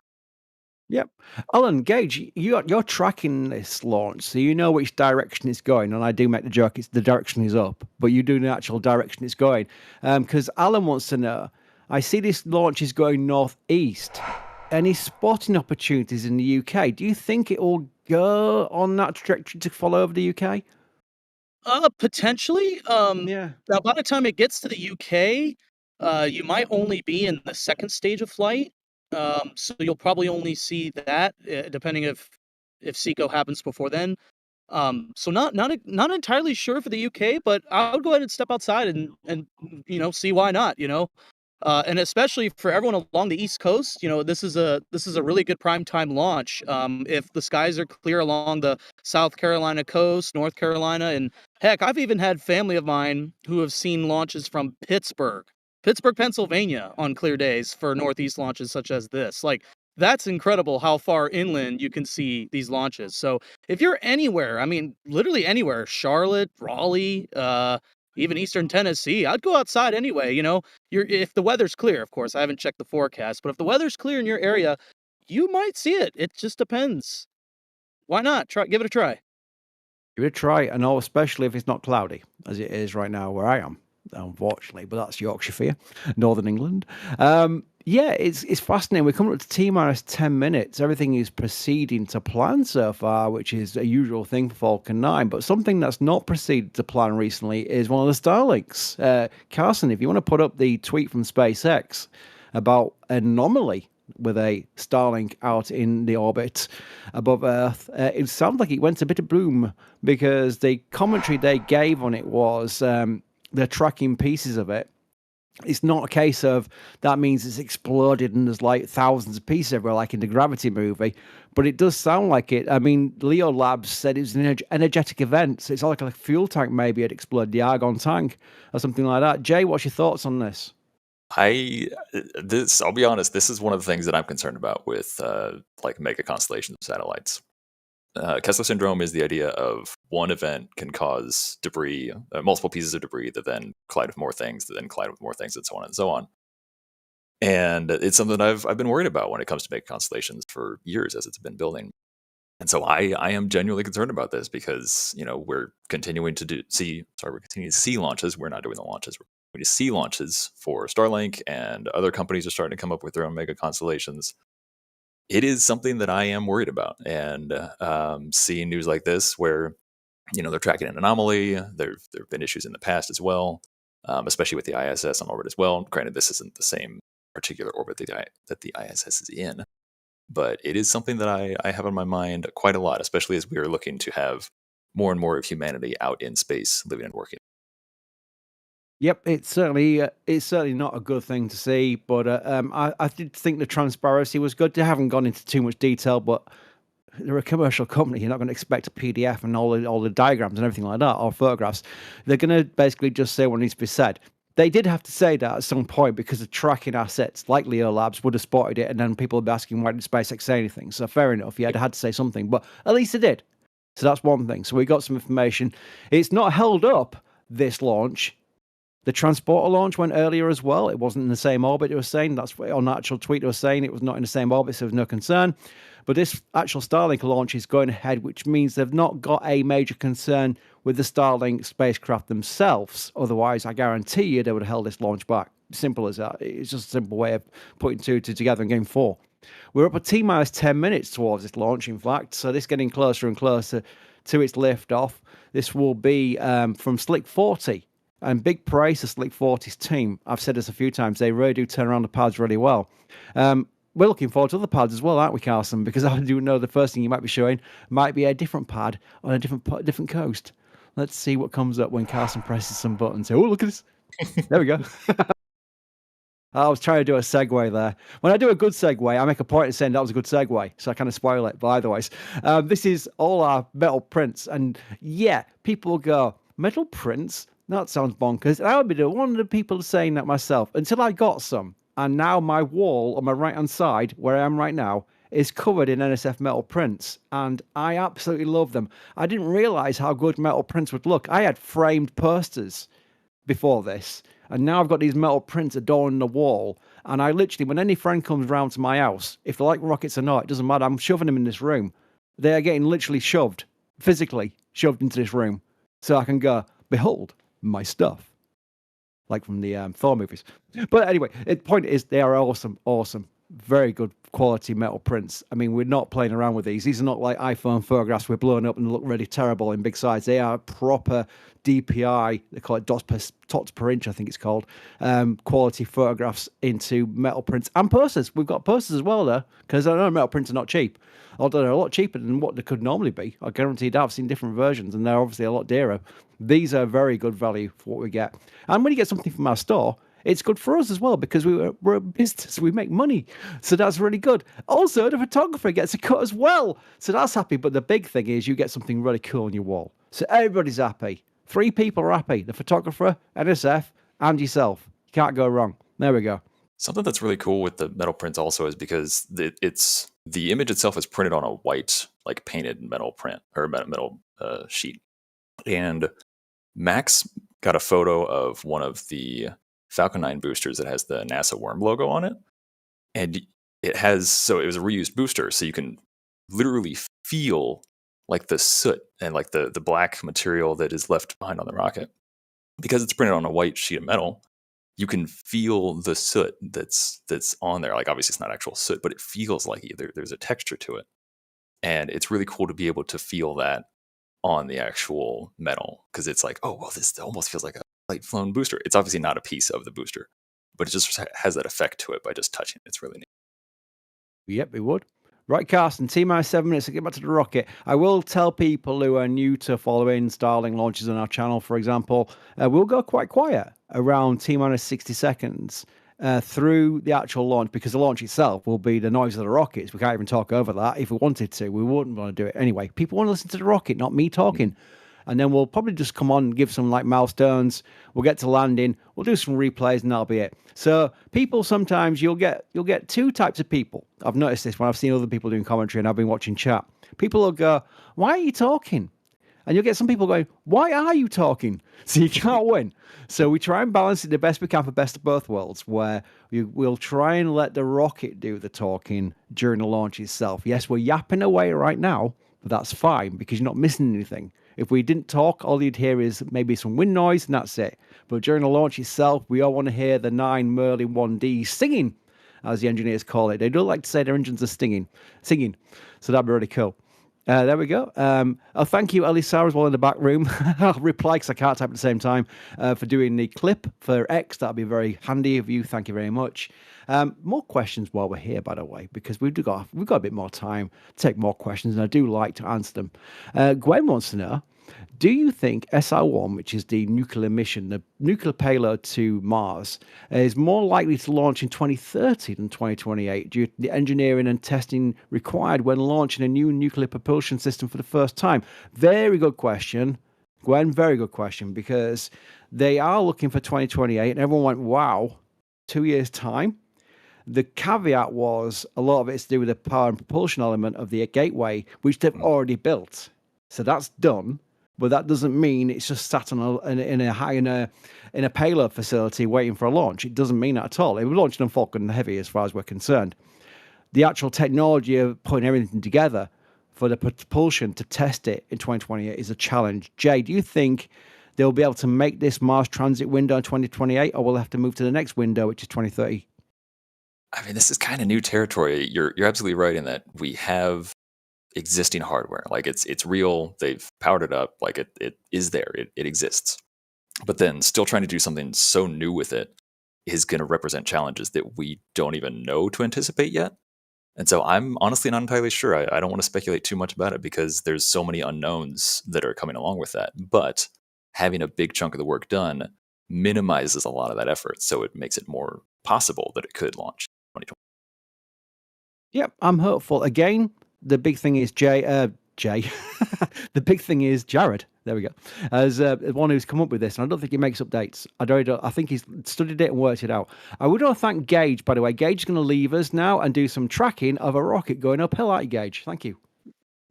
Yep. Alan, Gage, you're tracking this launch, so you know which direction it's going. And I do make the joke, it's the direction is up, but you do the actual direction it's going. Because Alan wants to know, I see this launch is going northeast. Any spotting opportunities in the UK? Do you think it will go on that trajectory to follow over the UK? Potentially. Yeah. Now by the time it gets to the UK, you might only be in the second stage of flight. So you'll probably only see that, depending if SECO happens before then. So not entirely sure for the UK, but I would go ahead and step outside and see why not. And especially for everyone along the East Coast, this is a really good prime time launch. If the skies are clear along the South Carolina coast, North Carolina, and heck, I've even had family of mine who have seen launches from Pittsburgh, Pennsylvania on clear days for Northeast launches such as this. Like, that's incredible how far inland you can see these launches. So if you're anywhere, I mean, literally anywhere, Charlotte, Raleigh, even Eastern Tennessee, I'd go outside anyway. If the weather's clear, of course. I haven't checked the forecast, but if the weather's clear in your area, you might see it. It just depends. Why not? Give it a try. Give it a try, and especially if it's not cloudy, as it is right now where I am, unfortunately. But that's Yorkshire for you, Northern England. Yeah, it's fascinating. We're coming up to T-minus 10 minutes. Everything is proceeding to plan so far, which is a usual thing for Falcon 9. But something that's not proceeded to plan recently is one of the Starlinks. Carson, if you want to put up the tweet from SpaceX about an anomaly with a Starlink out in the orbit above Earth, it sounds like it went a bit of boom, because the commentary they gave on it was they're tracking pieces of it. It's not a case of that means it's exploded and there's like thousands of pieces everywhere, like in the Gravity movie, but it does sound like it. I mean, Leo Labs said it was an energetic event, so it's like a fuel tank maybe had exploded, the argon tank or something like that. Jay, what's your thoughts on this? I'll be honest, this is one of the things that I'm concerned about with like mega constellations of satellites. Kessler syndrome is the idea of one event can cause debris, multiple pieces of debris that then collide with more things, that then collide with more things, and so on and so on. And it's something I've been worried about when it comes to mega constellations for years as it's been building. And so I am genuinely concerned about this, because we're continuing to see launches. We're not doing the launches. We're going to see launches for Starlink, and other companies are starting to come up with their own mega constellations. It is something that I am worried about, and seeing news like this where they're tracking an anomaly. There have been issues in the past as well, especially with the ISS on orbit as well. Granted, this isn't the same particular orbit that the ISS is in, but it is something that I have on my mind quite a lot, especially as we are looking to have more and more of humanity out in space, living and working. Yep, it's certainly not a good thing to see, but I did think the transparency was good. They haven't gone into too much detail, but they're a commercial company. You're not going to expect a PDF and all the diagrams and everything like that, or photographs. They're going to basically just say what needs to be said. They did have to say that at some point, because the tracking assets like Leo Labs would have spotted it, and then people would be asking, why did SpaceX say anything? So fair enough, yeah, they had to say something, but at least they did. So that's one thing. So we got some information. It's not held up, this launch. The transporter launch went earlier as well. It wasn't in the same orbit, it was saying. That's what on the actual tweet it was saying. It was not in the same orbit, so there was no concern. But this actual Starlink launch is going ahead, which means they've not got a major concern with the Starlink spacecraft themselves. Otherwise, I guarantee you they would have held this launch back. Simple as that. It's just a simple way of putting two together and getting 4. We're up a T-minus 10 minutes towards this launch, in fact. So this getting closer and closer to its liftoff. This will be from Slick 40. And big praise to Slick 40's team. I've said this a few times. They really do turn around the pads really well. We're looking forward to other pads as well, aren't we, Carson? Because I do know the first thing you might be showing might be a different pad on a different coast. Let's see what comes up when Carson presses some buttons. Oh, look at this. There we go. I was trying to do a segue there. When I do a good segue, I make a point of saying that was a good segue. So I kind of spoil it. But otherwise, this is all our metal prints. And yeah, people will go, metal prints? That sounds bonkers. And I would be one of the people saying that myself until I got some. And now my wall on my right-hand side, where I am right now, is covered in NSF metal prints. And I absolutely love them. I didn't realize how good metal prints would look. I had framed posters before this. And now I've got these metal prints adorning the wall. And I literally, when any friend comes round to my house, if they like rockets or not, it doesn't matter. I'm shoving them in this room. They are getting literally shoved, physically shoved into this room. So I can go, behold my stuff. Like from the Thor movies. But anyway, the point is they are awesome. Very good quality metal prints. I mean, we're not playing around with these. These are not like iPhone photographs we're blowing up and look really terrible in big size. They are proper DPI, they call it dots per inch, I think it's called, quality photographs into metal prints and posters. We've got posters as well there, because I know metal prints are not cheap, although they're a lot cheaper than what they could normally be. I guarantee that I've seen different versions, and they're obviously a lot dearer. These are very good value for what we get. And when you get something from our store, it's good for us as well, because we're a business. We make money. So that's really good. Also, the photographer gets a cut as well. So that's happy. But the big thing is you get something really cool on your wall. So everybody's happy. 3 people are happy. The photographer, NSF, and yourself. You can't go wrong. There we go. Something that's really cool with the metal prints also is because it's the image itself is printed on a white, like painted metal print or metal sheet. And Max got a photo of one of the Falcon 9 boosters that has the NASA worm logo on it. And it was a reused booster. So you can literally feel like the soot and like the black material that is left behind on the rocket. Because it's printed on a white sheet of metal, you can feel the soot that's on there. Like obviously it's not actual soot, but it feels like there's a texture to it. And it's really cool to be able to feel that on the actual metal, because it's like, oh, well, this almost feels like a light flown booster. It's obviously not a piece of the booster, but it just has that effect to it by just touching it. It's really neat. Yep, it would. Right, Carsten, T-minus 7 minutes to get back to the rocket. I will tell people who are new to following Starlink launches on our channel, for example, we'll go quite quiet around T-minus 60 seconds through the actual launch, because the launch itself will be the noise of the rockets. We can't even talk over that. If we wanted to, we wouldn't want to do it anyway. People want to listen to the rocket, not me talking. And then we'll probably just come on and give some like milestones. We'll get to landing. We'll do some replays, and that'll be it. So people, sometimes you'll get 2 types of people. I've noticed this when I've seen other people doing commentary and I've been watching chat. People will go, "Why are you talking?" And you'll get some people going, "Why are you talking?" So you can't win. So we try and balance it the best we can for best of both worlds, where we'll try and let the rocket do the talking during the launch itself. Yes, we're yapping away right now, but that's fine because you're not missing anything. If we didn't talk, all you'd hear is maybe some wind noise, and that's it. But during the launch itself, we all want to hear the 9 Merlin 1D singing, as the engineers call it. They don't like to say their engines are singing. So that'd be really cool. There we go. Thank you, Elisar, as well in the back room. I'll reply because I can't type at the same time, for doing the clip for X. That'd be very handy of you. Thank you very much. More questions while we're here, by the way, because we've got a bit more time to take more questions, and I do like to answer them. Gwen wants to know, do you think SR1, which is the nuclear mission, the nuclear payload to Mars, is more likely to launch in 2030 than 2028 due to the engineering and testing required when launching a new nuclear propulsion system for the first time? Very good question, Gwen, very good question, because they are looking for 2028, and everyone went, wow, 2 years' time? The caveat was a lot of it's to do with the power and propulsion element of the gateway, which they've already built. So that's done. But that doesn't mean it's just sat on in a payload facility waiting for a launch. It doesn't mean that at all. It was launched on Falcon Heavy as far as we're concerned. The actual technology of putting everything together for the propulsion to test it in 2028 is a challenge. Jay, do you think they'll be able to make this Mars transit window in 2028, or we'll have to move to the next window, which is 2030. I mean, this is kind of new territory. You're absolutely right in that we have existing hardware. Like it's real. They've powered it up. Like it is there. It exists. But then still trying to do something so new with it is going to represent challenges that we don't even know to anticipate yet. And so I'm honestly not entirely sure. I don't want to speculate too much about it because there's so many unknowns that are coming along with that. But having a big chunk of the work done minimizes a lot of that effort. So it makes it more possible that it could launch 2020. Yep, I'm hopeful. Again, the big thing is Jay. The big thing is Jared. There we go. As one who's come up with this, and I don't think he makes updates. I think he's studied it and worked it out. I would want to thank Gage, by the way. Gage is going to leave us now and do some tracking of a rocket going uphill. Aren't you, Gage? Thank you.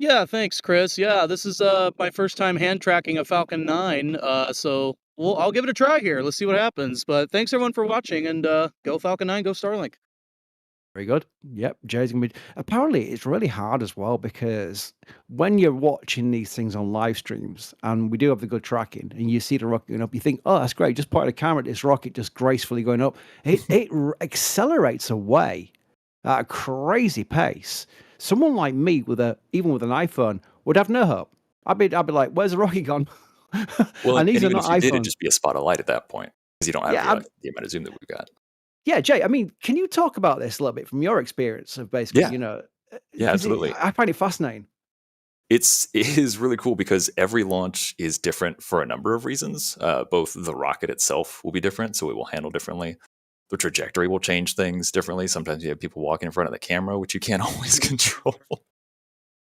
Yeah, thanks, Chris. Yeah, this is my first time hand tracking a Falcon 9, so I'll give it a try here. Let's see what happens. But thanks everyone for watching, and go Falcon 9, go Starlink. Very good. Yep, Jay's gonna be. Apparently, it's really hard as well because when you're watching these things on live streams, and we do have the good tracking, and you see the rocket going up, you think, "Oh, that's great." Just point a camera at this rocket, just gracefully going up. It accelerates away at a crazy pace. Someone like me, even with an iPhone, would have no hope. I'd be like, "Where's the rocket gone?" Well, and these are even not if you did, iPhones. it'd just be a spot of light at that point because you don't have Yeah, the amount of zoom that we've got. Yeah, Jay, I mean, can you talk about this a little bit from your experience of basically, Yeah. Yeah, 'cause absolutely. I find it fascinating. It is really cool because every launch is different for a number of reasons. Both the rocket itself will be different, so it will handle differently. The trajectory will change things differently. Sometimes you have people walking in front of the camera, which you can't always control.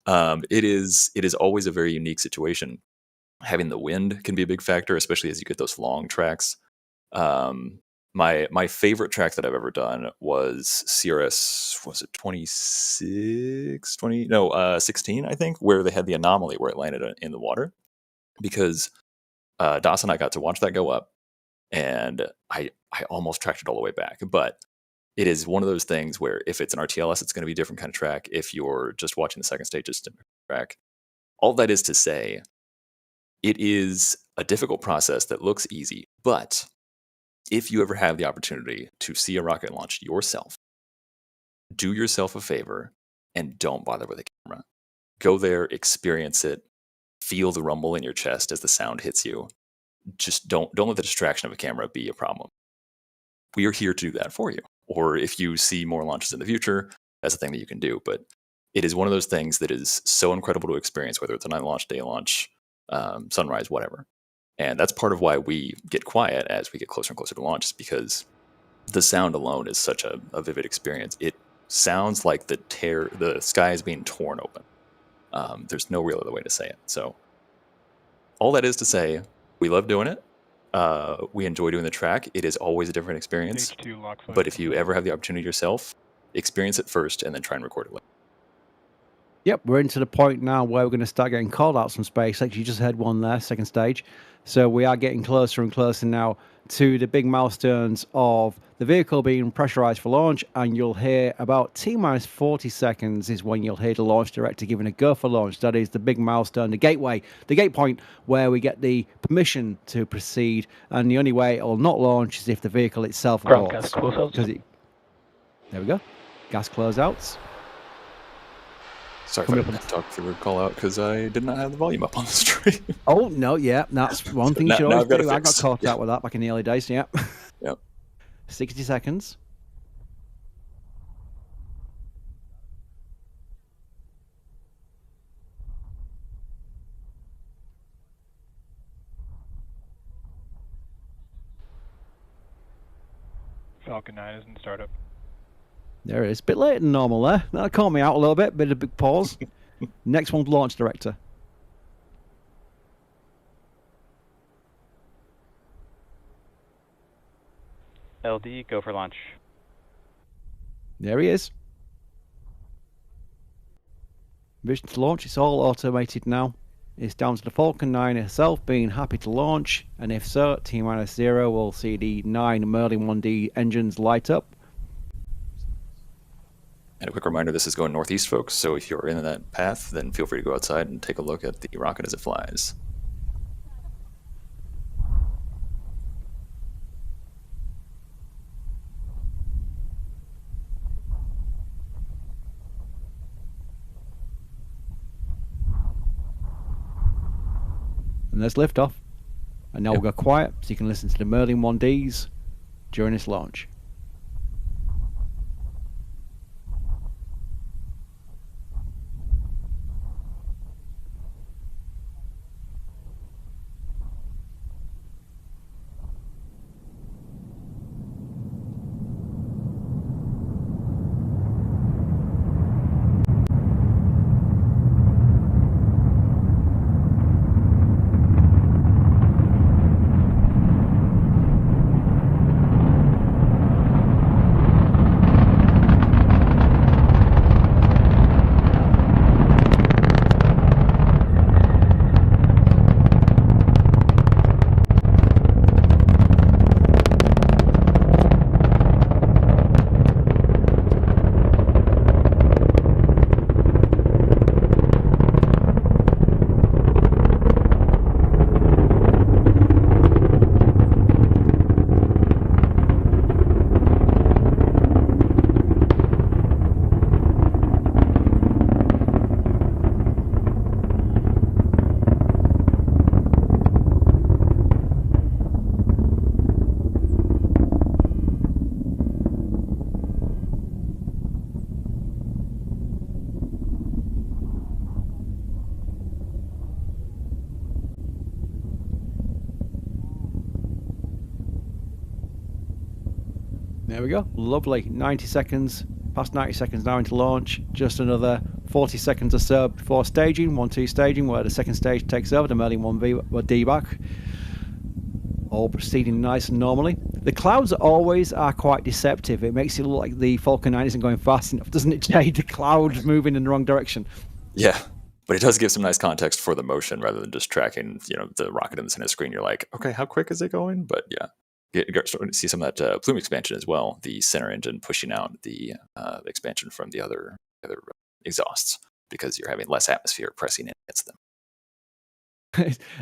It is always a very unique situation. Having the wind can be a big factor, especially as you get those long tracks. My favorite track that I've ever done was CRS, was it 16, I think, where they had the anomaly where it landed in the water. Because Das and I got to watch that go up, and I almost tracked it all the way back. But it is one of those things where if it's an RTLS, it's going to be a different kind of track. If you're just watching the second stage, it's a different track. All that is to say, it is a difficult process that looks easy, but if you ever have the opportunity to see a rocket launch yourself, do yourself a favor and don't bother with a camera. Go there, experience it, feel the rumble in your chest as the sound hits you. Just don't let the distraction of a camera be a problem. We are here to do that for you. Or if you see more launches in the future, that's a thing that you can do. But it is one of those things that is so incredible to experience, whether it's a night launch, day launch, sunrise, whatever. And that's part of why we get quiet as we get closer and closer to launch, is because the sound alone is such a vivid experience. It sounds like the sky is being torn open. There's no real other way to say it. So all that is to say, we love doing it. We enjoy doing the track. It is always a different experience. But if you ever have the opportunity yourself, experience it first and then try and record it later. Yep, we're into the point now where we're going to start getting call outs from SpaceX. You just had one there, second stage. So we are getting closer and closer now to the big milestones of the vehicle being pressurized for launch. And you'll hear about T-minus 40 seconds is when you'll hear the launch director giving a go for launch. That is the big milestone, the gateway, the gate point where we get the permission to proceed. And the only way it will not launch is if the vehicle itself aborts. There we go. Gas closeouts. Sorry if I didn't talk through a call out because I did not have the volume up on the stream. Oh, no, yeah. That's one thing you should always do. I got caught out with that back in the early days, yeah. Yep. 60 seconds. Falcon 9 is in startup. There it is. Bit later than normal there. That caught me out a little bit. Bit of a big pause. Next one's launch director. LD, go for launch. There he is. Vision to launch. It's all automated now. It's down to the Falcon 9 itself being happy to launch. And if so, T-0 will see the 9 Merlin 1D engines light up. And a quick reminder, this is going northeast, folks, so if you're in that path, then feel free to go outside and take a look at the rocket as it flies. And there's liftoff. And now we'll go quiet so you can listen to the Merlin 1Ds during this launch. There we go. Lovely. 90 seconds. Past 90 seconds now into launch. Just another 40 seconds or so before staging. 1-2 staging, where the second stage takes over. The Merlin 1D back. All proceeding nice and normally. The clouds always are quite deceptive. It makes it look like the Falcon 9 isn't going fast enough, doesn't it, Jay? The clouds moving in the wrong direction. Yeah, but it does give some nice context for the motion rather than just tracking, the rocket in the center screen. You're like, okay, how quick is it going? But yeah, you're starting to see some of that plume expansion as well. The center engine pushing out the expansion from the other exhausts because you're having less atmosphere pressing in against them.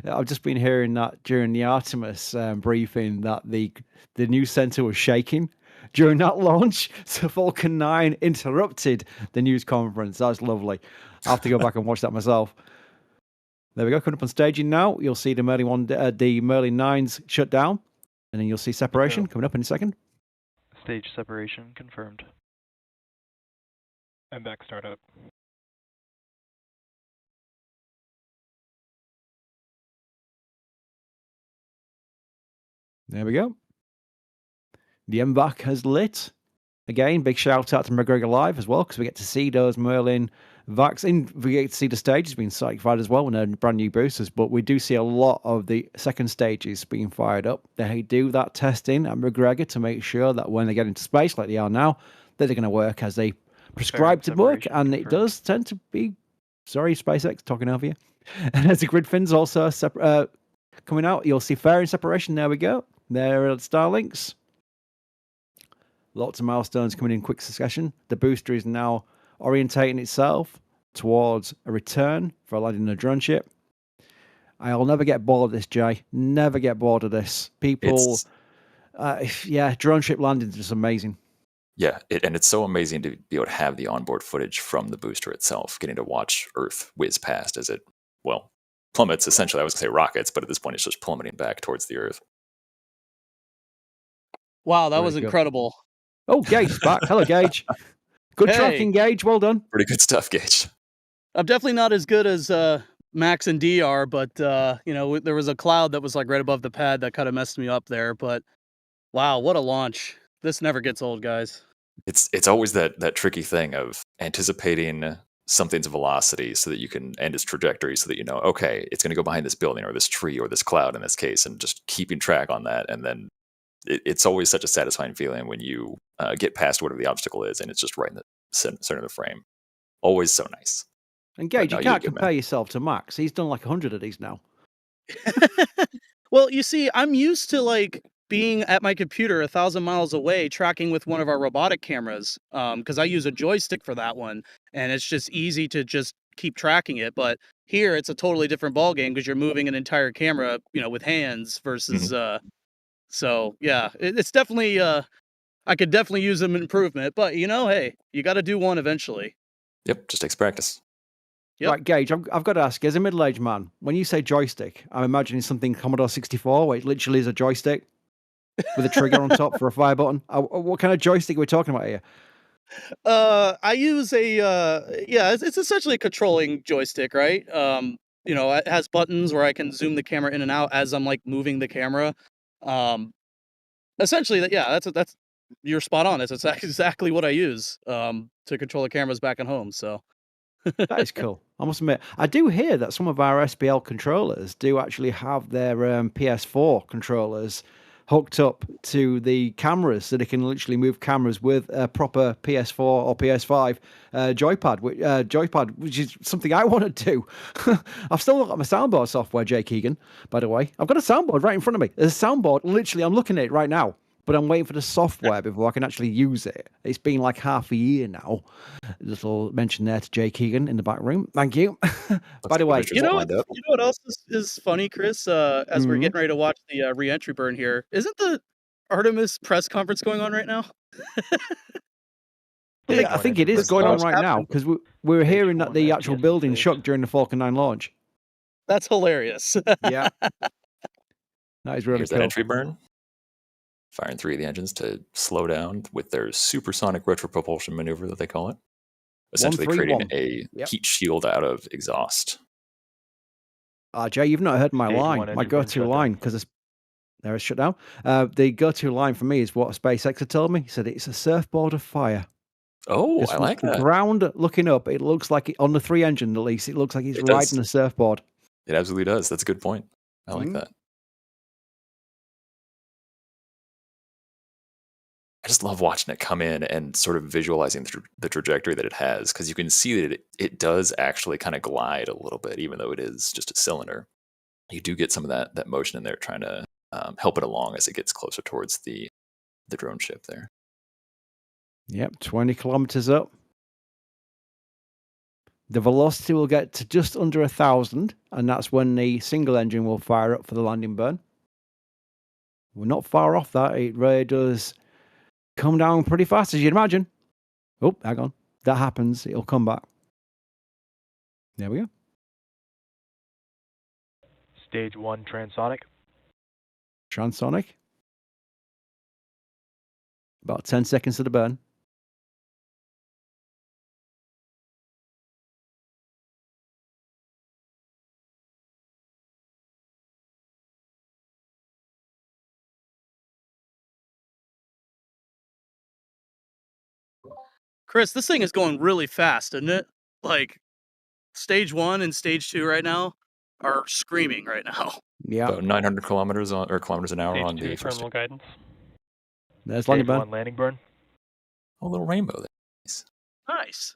I've just been hearing that during the Artemis briefing that the news center was shaking during that launch. So Falcon 9 interrupted the news conference. That was lovely. I'll have to go back and watch that myself. There we go. Coming up on staging now, you'll see the Merlin 9s shut down, and then you'll see separation coming up in a second. Stage separation confirmed. And back startup. There we go. The MVAC has lit. Again, big shout out to McGregor Live as well, because we get to see those Merlin VACs. We get to see the stages being certified as well when they're brand new boosters, but we do see a lot of the second stages being fired up. They do that testing at McGregor to make sure that when they get into space, like they are now, that they're going to work as they prescribe to work, and it does tend to be. Sorry, SpaceX, talking over you. And as the grid fins also coming out, you'll see fairing separation. There we go. There are the Starlinks. Lots of milestones coming in quick succession. The booster is now orientating itself towards a return for landing a drone ship. I'll never get bored of this, Jay. Never get bored of this. People, drone ship landing is just amazing. Yeah, and it's so amazing to be able to have the onboard footage from the booster itself, getting to watch Earth whiz past as it, plummets, essentially. I was going to say rockets, but at this point it's just plummeting back towards the Earth. Wow, that was incredible. Oh, Gage is back. Hello, Gage. Good tracking, Gage. Well done. Pretty good stuff, Gage. I'm definitely not as good as Max and D are, but there was a cloud that was like right above the pad that kind of messed me up there. But wow, what a launch! This never gets old, guys. It's always that tricky thing of anticipating something's velocity so that you can end its trajectory so that okay, it's going to go behind this building or this tree or this cloud in this case, and just keeping track on that. And then it's always such a satisfying feeling when you get past whatever the obstacle is and it's just right in the center of the frame. Always so nice. And Gage, you can't compare yourself to Max. He's done like 100 of these now. Well, you see, I'm used to being at my computer 1,000 miles away tracking with one of our robotic cameras because I use a joystick for that one, and it's just easy to just keep tracking it. But here it's a totally different ballgame because you're moving an entire camera, with hands versus so yeah, it's definitely I could definitely use an improvement, but hey, you got to do one eventually. Yep, just takes practice. Yep. Right, Gage, I've got to ask you, as a middle-aged man, when you say joystick, I'm imagining something Commodore 64, where it literally is a joystick with a trigger on top for a fire button. What kind of joystick are we talking about here? I use a it's essentially a controlling joystick, right? It has buttons where I can zoom the camera in and out as I'm like moving the camera. Essentially, that's you're spot on. That's exactly what I use to control the cameras back at home. So That is cool. I must admit, I do hear that some of our SPL controllers do actually have their PS4 controllers hooked up to the cameras, so they can literally move cameras with a proper PS4 or PS5 joypad, which is something I want to do. I've still not got my soundboard software, Jay Keegan, by the way. I've got a soundboard right in front of me. There's a soundboard, literally, I'm looking at it right now, but I'm waiting for the software before I can actually use it. It's been like half a year now. Little mention there to Jay Keegan in the back room. Thank you. By the way, you know what else is funny, Chris? As we're getting ready to watch the re-entry burn here, isn't the Artemis press conference going on right now? I think it is going on right now, because we're hearing that the actual building shook during the Falcon 9 launch. That's hilarious. Yeah. That is really Here's cool. that entry burn. Firing 3 of the engines to slow down with their supersonic retropropulsion maneuver that they call it. Essentially creating a heat shield out of exhaust. Jay, you've not heard my Stage line, 1 my engine burn go-to shutdown. line, because there is shut down. The go-to line for me is what SpaceX had told me. He said it's a surfboard of fire. Oh, Just I from like the that. ground looking up, it looks like on the 3 engine at least, it looks like he's It does. riding a surfboard. It absolutely does. That's a good point. I like that. I just love watching it come in and sort of visualizing the trajectory that it has, because you can see that it does actually kind of glide a little bit, even though it is just a cylinder. You do get some of that motion in there trying to help it along as it gets closer towards the drone ship there. Yep, 20 kilometers up. The velocity will get to just under 1,000, and that's when the single engine will fire up for the landing burn. We're not far off that. It really does come down pretty fast, as you'd imagine. Oh, hang on. That happens. It'll come back. There we go. Stage 1 transonic. Transonic. About 10 seconds to the burn. Chris, this thing is going really fast, isn't it? Like, stage 1 and stage 2 right now are screaming right now. Yeah. About 900 kilometers an hour on the first. Terminal guidance. There's landing Stage burn. 1 landing burn. A little rainbow there. Nice.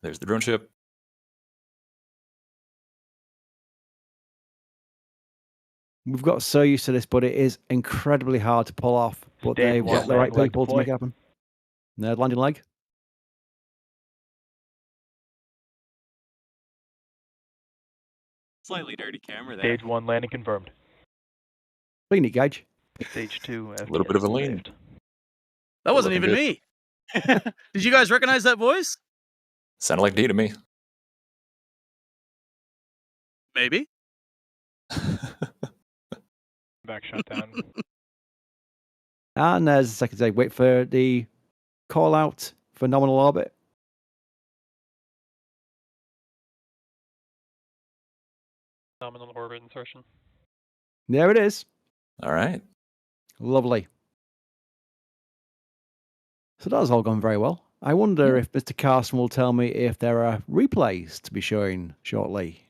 There's the drone ship. We've got so used to this, but it is incredibly hard to pull off. But Stage they've one, got the right landing leg people to make it happen. There's landing leg. Slightly dirty camera there. Stage 1 landing confirmed. Clean it, Gage. Stage 2. A little bit of a lean. That wasn't Looking even me. Did you guys recognize that voice? Sounded like D to me. Maybe. Back shutdown. And there's the second stage. Wait for the call out for nominal orbit. Nominal orbit insertion. There it is. All right. Lovely. So that's all gone very well. I wonder if Mr. Carson will tell me if there are replays to be showing shortly.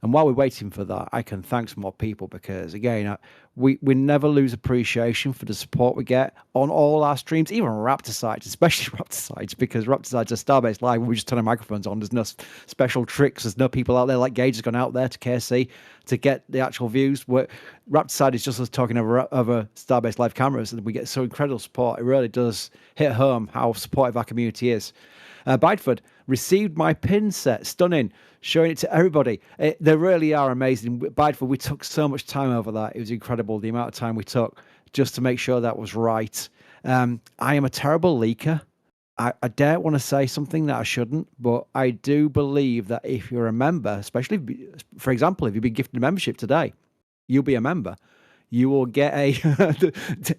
And while we're waiting for that, I can thank some more people because, again, we never lose appreciation for the support we get on all our streams, even Raptor sites, especially Raptor sites, because Raptor sites are Starbase Live. We just turn our microphones on. There's no special tricks. There's no people out there like Gage has gone out there to KSC to get the actual views. Raptor side is just us talking over Starbase Live cameras, and we get so incredible support. It really does hit home how supportive our community is. Bideford received my pin set, stunning, showing it to everybody. They really are amazing. Bideford, we took so much time over that. It was incredible, the amount of time we took just to make sure that was right. I am a terrible leaker. I don't want to say something that I shouldn't, but I do believe that if you're a member, especially, for example, if you've been gifted a membership today, you'll be a member. You will get a.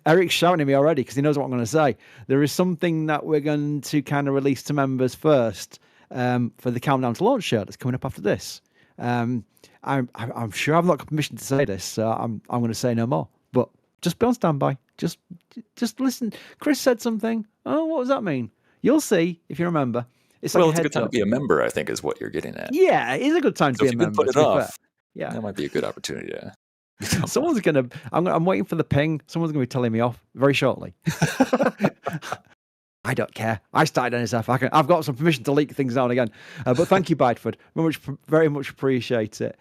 Eric's shouting at me already because he knows what I'm going to say. There is something that we're going to kind of release to members first for the Countdown to Launch shirt that's coming up after this. I'm sure I've not got permission to say this, so I'm going to say no more. But just be on standby. Just listen. Chris said something. Oh, what does that mean? You'll see if you remember. It's like Well, it's a good time to be a member, I think, is what you're getting at. Yeah, it is a good time to So be if a you can member. put it to be fair. off, Yeah, that might be a good opportunity to become someone's gonna. I'm waiting for the ping. Someone's gonna be telling me off very shortly. I don't care. I started NSF. I've got some permission to leak things now and again. But thank you, Bideford. Very much appreciate it.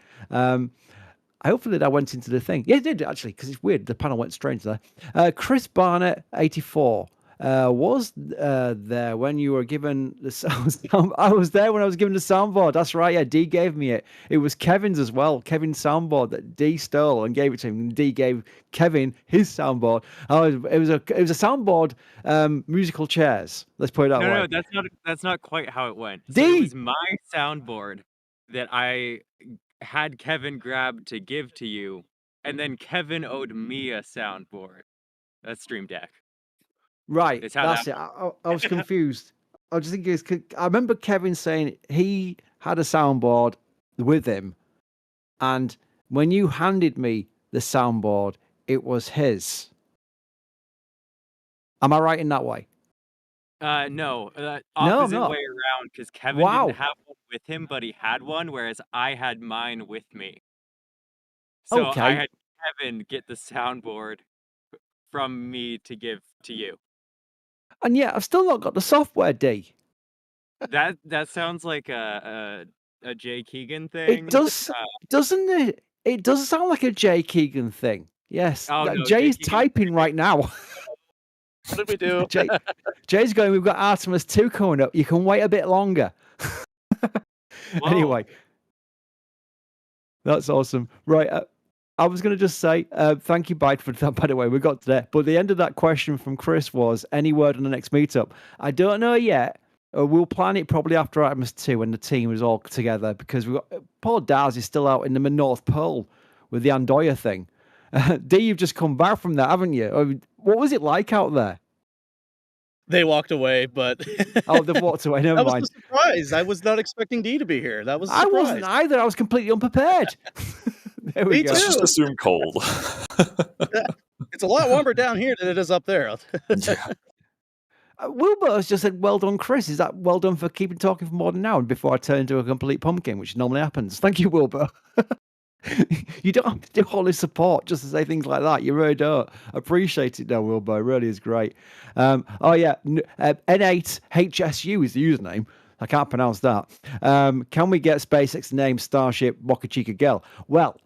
Hopefully that went into the thing. Yeah, it did actually, because it's weird. The panel went strange there. Chris Barnett, 84. Was there when you were given the sound? I was there when I was given the soundboard. That's right. Yeah, D gave me it. It was Kevin's as well. Kevin's soundboard that D stole and gave it to him. And D gave Kevin his soundboard. It was a soundboard. Musical chairs. Let's put it that way. No, that's not quite how it went. So D! it was my soundboard that I had Kevin grab to give to you, and then Kevin owed me a soundboard. That's Stream Deck. Right, It's how that's that it. I was confused. I was just thinking, I remember Kevin saying he had a soundboard with him, and when you handed me the soundboard, it was his. Am I right in that way? No, I'm opposite not. way around, because Kevin Wow. didn't have one with him, but he had one, whereas I had mine with me. So I Okay. had Kevin get the soundboard from me to give to you. And yet, I've still not got the software, D. That sounds like a Jay Keegan thing. It does, doesn't it? It does sound like a Jay Keegan thing. Yes. Oh, no, Jay's Jay Keegan- typing right now. What did we do? Jay's going, we've got Artemis 2 coming up. You can wait a bit longer. Anyway, that's awesome. Right. I was going to just say, thank you, Byte, for that, by the way. We got to there. But the end of that question from Chris was, any word on the next meetup? I don't know yet. We'll plan it probably after Artemis 2 when the team is all together, because we've got Paul Daz is still out in the North Pole with the Andoya thing. D, you've just come back from that, haven't you? I mean, what was it like out there? They walked away, but Oh, they've walked away. Never that was mind. a surprise. I was not expecting D to be here. That was a I surprise. wasn't either. I was completely unprepared. There we Me go. Let's just too. assume cold. It's a lot warmer down here than it is up there. Yeah. Wilbur has just said, well done, Chris. Is that well done for keeping talking for more than an hour before I turn into a complete pumpkin, which normally happens? Thank you, Wilbur. You don't have to do all this support just to say things like that. You really don't. Appreciate it, though, Wilbur. It really is great. Oh, yeah. N8HSU is the username. I can't pronounce that. Can we get SpaceX name Starship Boca Chica Girl? Well,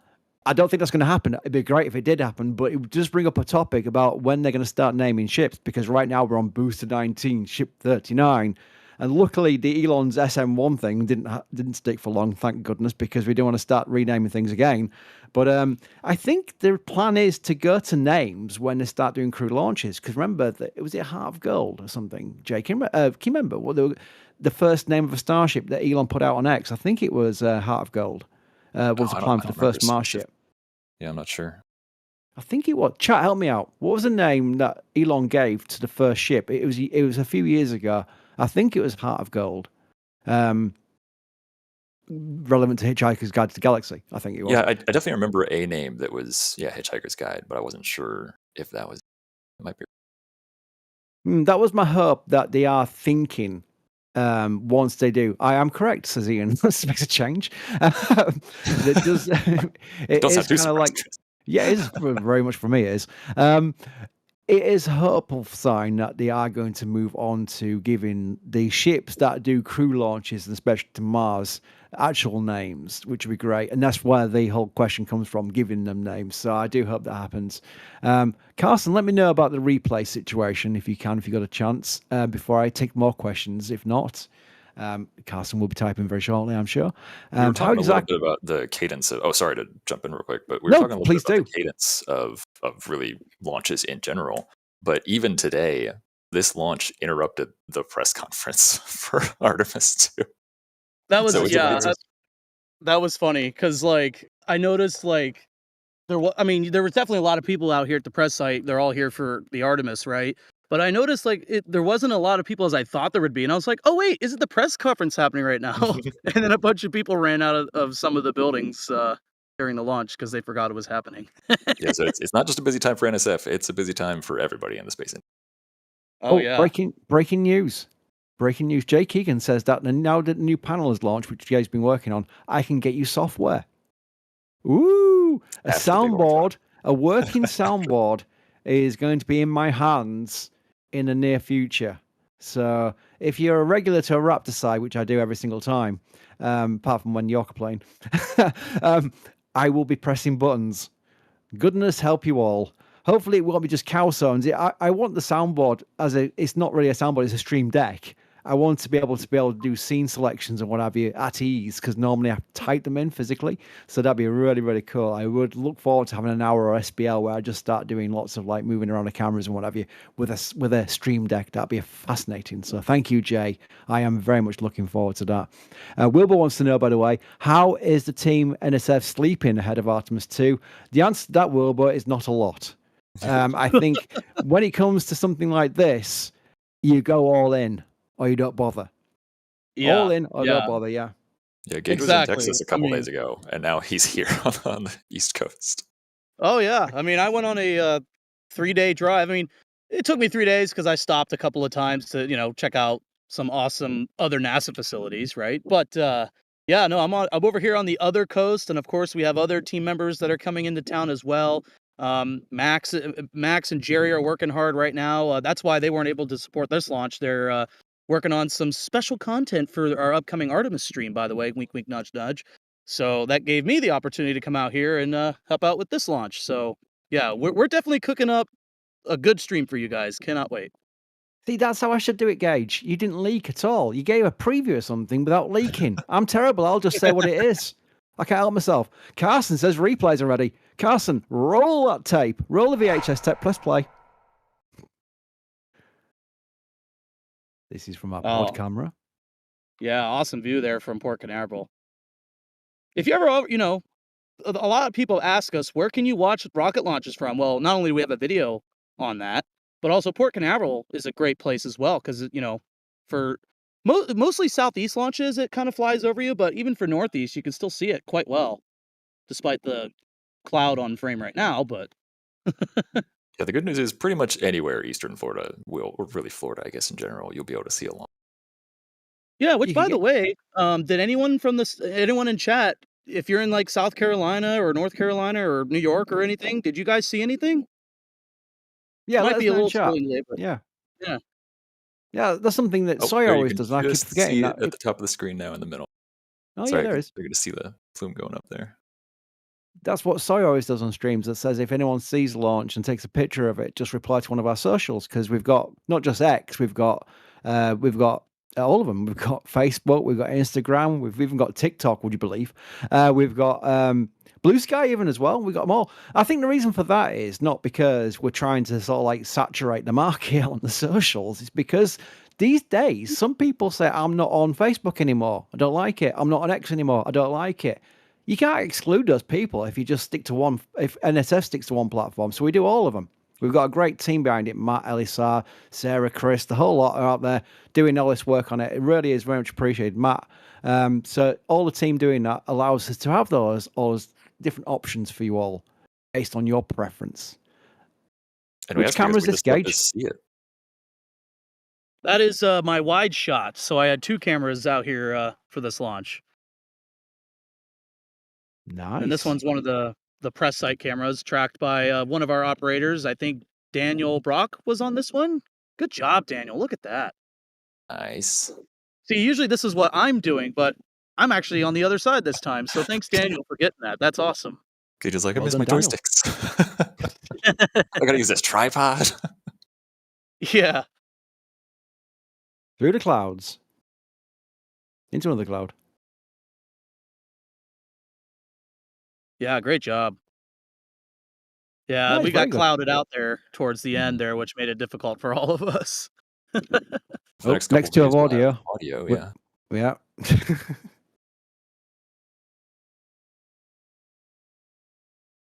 I don't think that's going to happen. It'd be great if it did happen, but it would just bring up a topic about when they're going to start naming ships, because right now we're on Booster 19, Ship 39. And luckily, the Elon's SM1 thing didn't stick for long, thank goodness, because we don't want to start renaming things again. But I think the plan is to go to names when they start doing crew launches. Because remember, it was Heart of Gold or something. Jay, can you remember what the first name of a starship that Elon put out on X? I think it was Heart of Gold. Was the plan for the first Mars ship. Yeah, I'm not sure. I think it was. Chat, help me out. What was the name that Elon gave to the first ship? It was a few years ago. I think it was Heart of Gold. Relevant to Hitchhiker's Guide to the Galaxy, I think it was. Yeah, I definitely remember a name that was, Hitchhiker's Guide, but I wasn't sure if that was, it might be. That was my hope that they are thinking once they do. I am correct, says Ian. This makes a change. It does. It Don't is sound too kind of like, surprised. yeah, it is very much for me. It is. It is a hopeful sign that they are going to move on to giving the ships that do crew launches, and especially to Mars, actual names, which would be great. And that's where the whole question comes from, giving them names. So I do hope that happens. Carson, let me know about the replay situation if you can, if you got a chance, before I take more questions. If not, Carson will be typing very shortly, I'm sure. We were talking a little bit about the cadence of. Oh, sorry to jump in real quick, but we were talking a little bit about the cadence of really launches in general. But even today, this launch interrupted the press conference for Artemis 2. That was So it's yeah, amazing. that was funny because like I noticed like I mean there was definitely a lot of people out here at the press site. They're all here for the Artemis, right? But I noticed like there wasn't a lot of people as I thought there would be, and I was like, oh wait, isn't the press conference happening right now? And then a bunch of people ran out of some of the buildings during the launch because they forgot it was happening. Yeah, so it's not just a busy time for NSF, it's a busy time for everybody in the space industry. Oh yeah. Breaking news. Breaking news. Jay Keegan says that now that the new panel is launched, which Jay's been working on, I can get you software. Ooh, a After the big launch. soundboard, a working soundboard is going to be in my hands in the near future. So if you're a regular to a Raptor side, which I do every single time, apart from when York are playing, I will be pressing buttons. Goodness help you all. Hopefully it won't be just cow sounds. I want the soundboard it's not really a soundboard, it's a stream deck. I want to be able to do scene selections and what have you at ease, because normally I have to type them in physically. So that'd be really, really cool. I would look forward to having an hour or SBL where I just start doing lots of like moving around the cameras and what have you with a stream deck. That'd be fascinating. So thank you, Jay. I am very much looking forward to that. Wilbur wants to know, by the way, how is the team NSF sleeping ahead of Artemis 2? The answer to that, Wilbur, is not a lot. I think when it comes to something like this, you go all in or you don't bother. Yeah. All in or don't bother, yeah. Yeah, Gig was in Texas a couple days ago, and now he's here on the East Coast. Oh yeah, I mean, I went on a 3-day drive. I mean, it took me 3 days because I stopped a couple of times to check out some awesome other NASA facilities, right? But yeah, no, I'm over here on the other coast, and of course we have other team members that are coming into town as well. Max and Jerry are working hard right now. That's why they weren't able to support this launch. They're working on some special content for our upcoming Artemis stream, by the way. Wink, wink, nudge, nudge. So that gave me the opportunity to come out here and help out with this launch. So yeah, we're definitely cooking up a good stream for you guys. Cannot wait. See, that's how I should do it, Gage. You didn't leak at all. You gave a preview of something without leaking. I'm terrible. I'll just say what it is. I can't help myself. Carson says replays are ready. Carson, roll that tape. Roll the VHS tape. Press play. This is from our pod camera. Yeah, awesome view there from Port Canaveral. If you ever, a lot of people ask us, where can you watch rocket launches from? Well, not only do we have a video on that, but also Port Canaveral is a great place as well, because, for mostly southeast launches, it kind of flies over you, but even for northeast, you can still see it quite well, despite the cloud on frame right now, but... Yeah, the good news is pretty much anywhere Eastern Florida or really Florida, I guess, in general, you'll be able to see a launch. Yeah, which, by the way, did anyone anyone in chat, if you're in like South Carolina or North Carolina or New York or anything, did you guys see anything? Yeah, Might be a little chat. spoiling, but Yeah. Yeah. Yeah, that's something that Sawyer always does, and I keep forgetting see that. it at the top of the screen now in the middle. Oh, Sorry, yeah, there is. You're going to see the plume going up there. That's what Sawyer always does on streams. That says if anyone sees the launch and takes a picture of it, just reply to one of our socials, because we've got not just X, we've got all of them. We've got Facebook, we've got Instagram, we've even got TikTok. Would you believe? We've got Blue Sky even as well. We've got them all. I think the reason for that is not because we're trying to sort of like saturate the market on the socials. It's because these days some people say I'm not on Facebook anymore. I don't like it. I'm not on X anymore. I don't like it. You can't exclude those people if you just stick to one, if NSF sticks to one platform. So we do all of them. We've got a great team behind it. Matt, Elisar, Sarah, Chris, the whole lot are out there doing all this work on it. It really is very much appreciated, Matt. So all the team doing that allows us to have all those different options for you all based on your preference. And which camera is this, Gage? That is my wide shot. So I had 2 cameras out here for this launch. Nice. And this one's one of the press site cameras tracked by one of our operators. I think Daniel Brock was on this one. Good job, Daniel. Look at that. Nice. See, usually this is what I'm doing, but I'm actually on the other side this time. So thanks, Daniel, for getting that. That's awesome. Okay, just like I Well miss done, my Daniel. joysticks. I gotta use this tripod. Yeah. Through the clouds. Into another cloud. Yeah, great job. Yeah, Nice, we very got good. clouded out there towards the end there, which made it difficult for all of us. For the Oh, next couple next to days, have we'll have audio. audio, We- yeah. Yeah.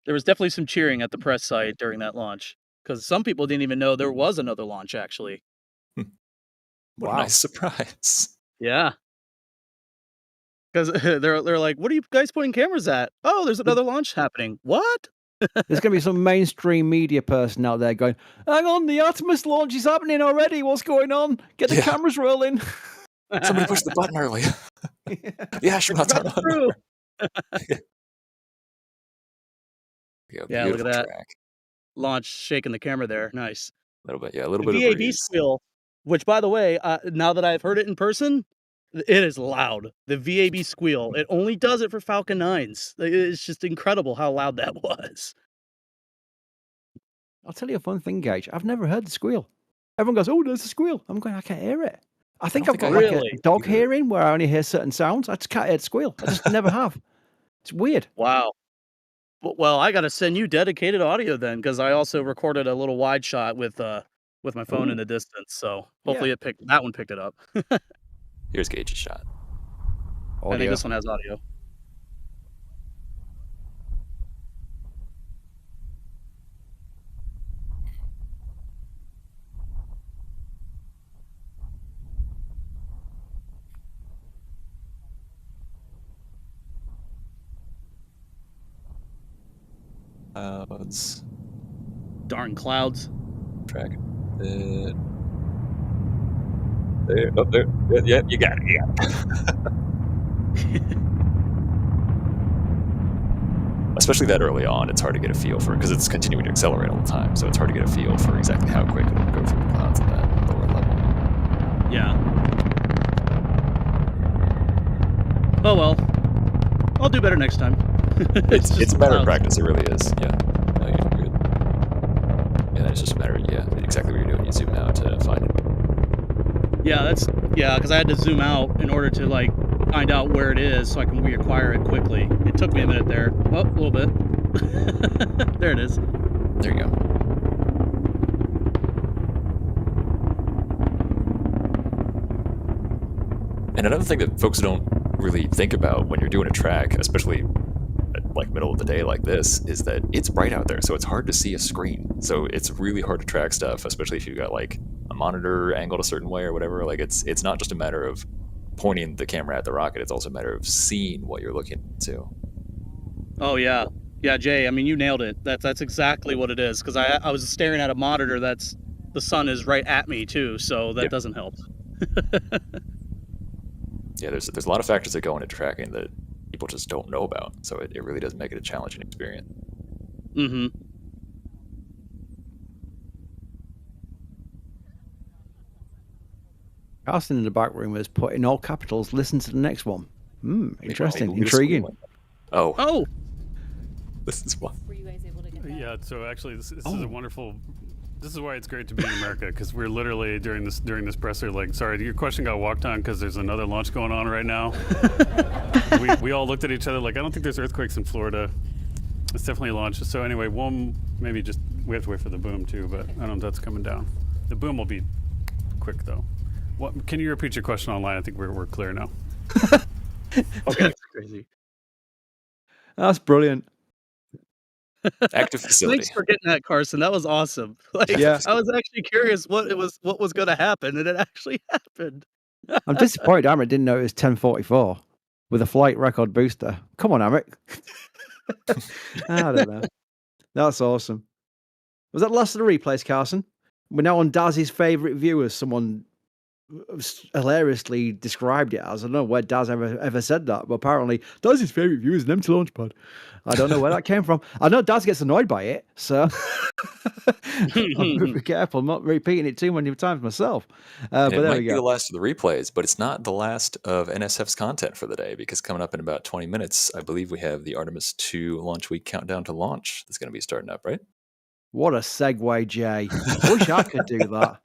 There was definitely some cheering at the press site during that launch because some people didn't even know there was another launch. Actually, What a Wow. nice surprise. yeah, because they're like, "What are you guys pointing cameras at? Oh, there's another launch happening. What?" There's going to be some mainstream media person out there going, hang on, the Artemis launch is happening already. What's going on? Get the Yeah. cameras rolling. Somebody pushed the button early. The astronauts Got are on through. there. Yeah, Yeah, look at beautiful that. track. Launch shaking the camera there. Nice. A little bit, yeah, a little The bit of VAB breeze. squeal, which by the way, now that I've heard it in person, it is loud. The VAB squeal. It only does it for Falcon 9s. It's just incredible how loud that was. I'll tell you a fun thing, Gage. I've never heard the squeal. Everyone goes, oh, there's a squeal. I'm going, I can't hear it. I think don't I've think got I like Really? a dog either. hearing where I only hear certain sounds. I just can't hear the squeal. I just never have. It's weird. Wow. Well, I gotta send you dedicated audio then, because I also recorded a little wide shot with my phone in the distance. So hopefully that one picked it up. Here's Gage's shot. I think Audio. this one has audio. Let's Darn clouds. track it. There, oh, there. Yeah, you got it. You got it. Especially that early on, it's hard to get a feel for it because it's continuing to accelerate all the time. So it's hard to get a feel for exactly how quick it'll go through the clouds at that lower level. Yeah. Oh well. I'll do better next time. It's just better clouds. practice. It really is. Yeah. No, you're good. Yeah, then it's just a matter of exactly what you're doing. You zoom out to find it. Yeah, because I had to zoom out in order to like find out where it is so I can reacquire it quickly. It took me a minute there. Oh, a little bit. There it is. There you go. And another thing that folks don't really think about when you're doing a track, especially at like middle of the day like this, is that it's bright out there, so it's hard to see a screen. So it's really hard to track stuff, especially if you've got like a monitor angled a certain way or whatever. Like it's not just a matter of pointing the camera at the rocket, it's also a matter of seeing what you're looking to. Oh yeah. Yeah, Jay, I mean you nailed it. That's exactly what it is. Because I was staring at a monitor the sun is right at me too, so that doesn't help. Yeah, there's a lot of factors that go into tracking that people just don't know about. So it really does make it a challenging experience. Mm-hmm. Carson in the back room has put in all capitals, listen to the next one. Interesting, Maybe intriguing. Oh, Oh, this is one. Were you guys able to get that? Yeah, so actually, this is a wonderful. This is why it's great to be in America, because we're literally during this presser, like, sorry, your question got walked on because there's another launch going on right now. we all looked at each other like, I don't think there's earthquakes in Florida. It's definitely a launch. So anyway, we have to wait for the boom too, but I don't know if that's coming down. The boom will be quick though. What? Can you repeat your question online? I think we're clear now. okay, that's crazy. That's brilliant. Active facility. Thanks for getting that, Carson. That was awesome. Like, Yeah. I was actually curious what was going to happen, and it actually happened. I'm disappointed Amit didn't know it was 1044 with a flight record booster. Come on, Amit. I don't know. That's awesome. Was that the last of the replays, Carson? We're now on Daz's favourite view, as someone hilariously described it as. I don't know where Daz ever said that, but apparently Daz's favourite view is an empty launch pad. I don't know where that came from. I know Daz gets annoyed by it, so I'm be careful. I'm not repeating it too many times myself. But it there might we be go. the last of the replays, but it's not the last of NSF's content for the day, because coming up in about 20 minutes, I believe we have the Artemis 2 launch week countdown to launch that's going to be starting up, right? What a segue, Jay. I wish I could do that.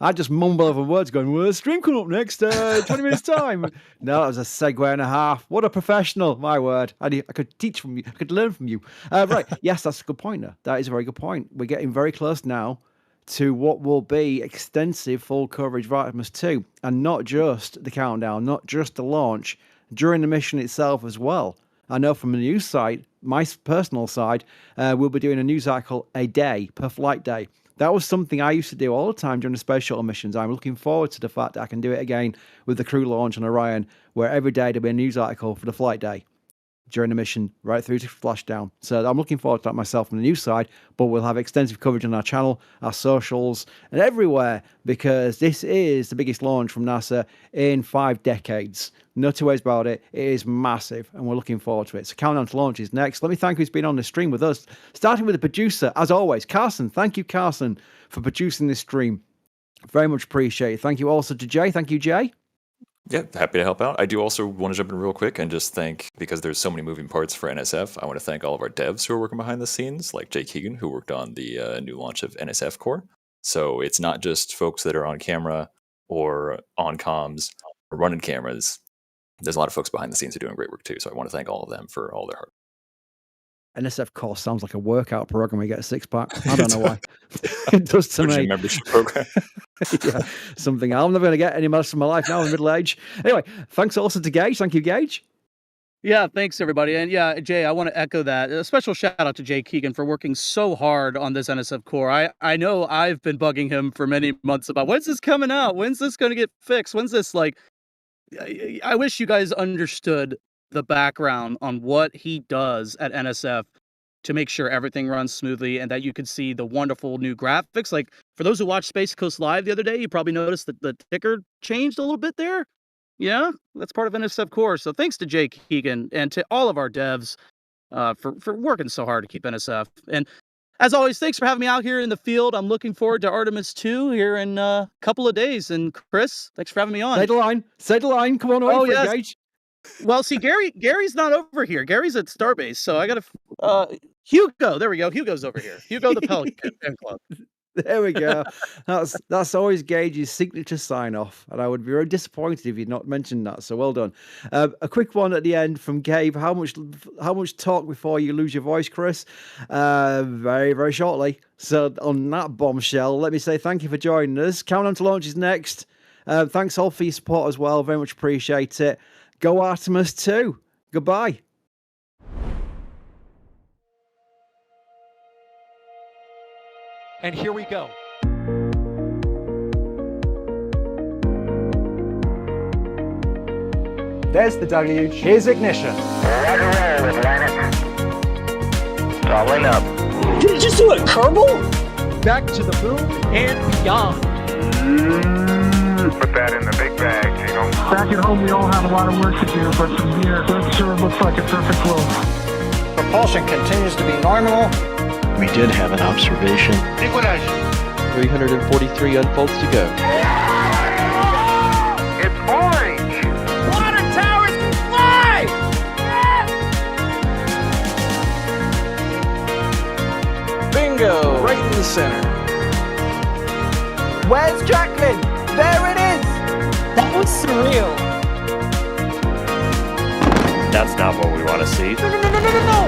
I just mumble over words going, well, stream coming up next 20 minutes time. No, that was a segue and a half. What a professional, my word. I could teach from you. I could learn from you. Right. Yes, that's a good point. That is a very good point. We're getting very close now to what will be extensive full coverage of Artemis 2, and not just the countdown, not just the launch, during the mission itself as well. I know from the news site, my personal side, we'll be doing a news article a day per flight day. That was something I used to do all the time during the space shuttle missions. I'm looking forward to the fact that I can do it again with the crew launch on Orion, where every day there'll be a news article for the flight day during the mission, right through to splashdown. So I'm looking forward to that myself on the news side, but we'll have extensive coverage on our channel, our socials, and everywhere, because this is the biggest launch from NASA in 5 decades. No two ways about it. It is massive, and we're looking forward to it. So countdown to launch is next. Let me thank who's been on the stream with us, starting with the producer, as always, Carson. Thank you, Carson, for producing this stream. Very much appreciated. Thank you also to Jay. Thank you, Jay. Yeah, happy to help out. I do also want to jump in real quick and just thank, because there's so many moving parts for NSF, I want to thank all of our devs who are working behind the scenes, like Jay Keegan, who worked on the new launch of NSF Core. So it's not just folks that are on camera or on comms or running cameras. There's a lot of folks behind the scenes who are doing great work too. So I want to thank all of them for all their hard work. NSF course sounds like a workout program where you get a six-pack. I don't know why. It does to me. Membership program. Yeah, something I'm never going to get any most of my life now in middle age. Anyway, thanks also to Gage. Thank you, Gage. Yeah, thanks everybody. And yeah, Jay, I want to echo that. A special shout out to Jay Keegan for working so hard on this NSF core. I know I've been bugging him for many months about when's this coming out? When's this going to get fixed? When's this like? I wish you guys understood the background on what he does at NSF to make sure everything runs smoothly and that you could see the wonderful new graphics. Like for those who watched Space Coast Live the other day, you probably noticed that the ticker changed a little bit there. Yeah, that's part of NSF core. So thanks to Jay Keegan and to all of our devs for working so hard to keep NSF. And as always, thanks for having me out here in the field. I'm looking forward to Artemis 2 here in a couple of days. And Chris, thanks for having me on. Say the line. Say the line. Come on over, yes. Gage. Well, see, Gary's not over here. Gary's at Starbase, so I gotta. Hugo, there we go. Hugo's over here. Hugo the Pelican fan club. There we go. That's always Gage's signature sign off, and I would be very disappointed if you'd not mentioned that. So well done. A quick one at the end from Gabe. How much talk before you lose your voice, Chris? Very, very shortly. So on that bombshell, let me say thank you for joining us. Countdown to launch is next. Thanks all for your support as well. Very much appreciate it. Go Artemis 2. Goodbye. And here we go. There's the deluge. Here's ignition. Doubling up. Did you just do a Kerbal? Back to the moon and beyond. Put that in the big bag, Jingle. Back at home, we all have a lot of work to do, but from here, that sure looks like a perfect flow. Propulsion continues to be normal. We did have an observation. Equalize. 343 unfolds to go. It's orange. Water towers can fly! Bingo! Right in the center. Where's Jacqueline? There it is! That was surreal. That's not what we want to see. No!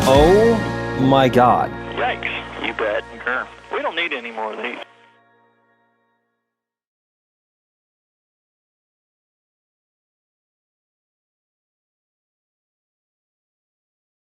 Oh my God. Yikes. You bet. We don't need any more of these.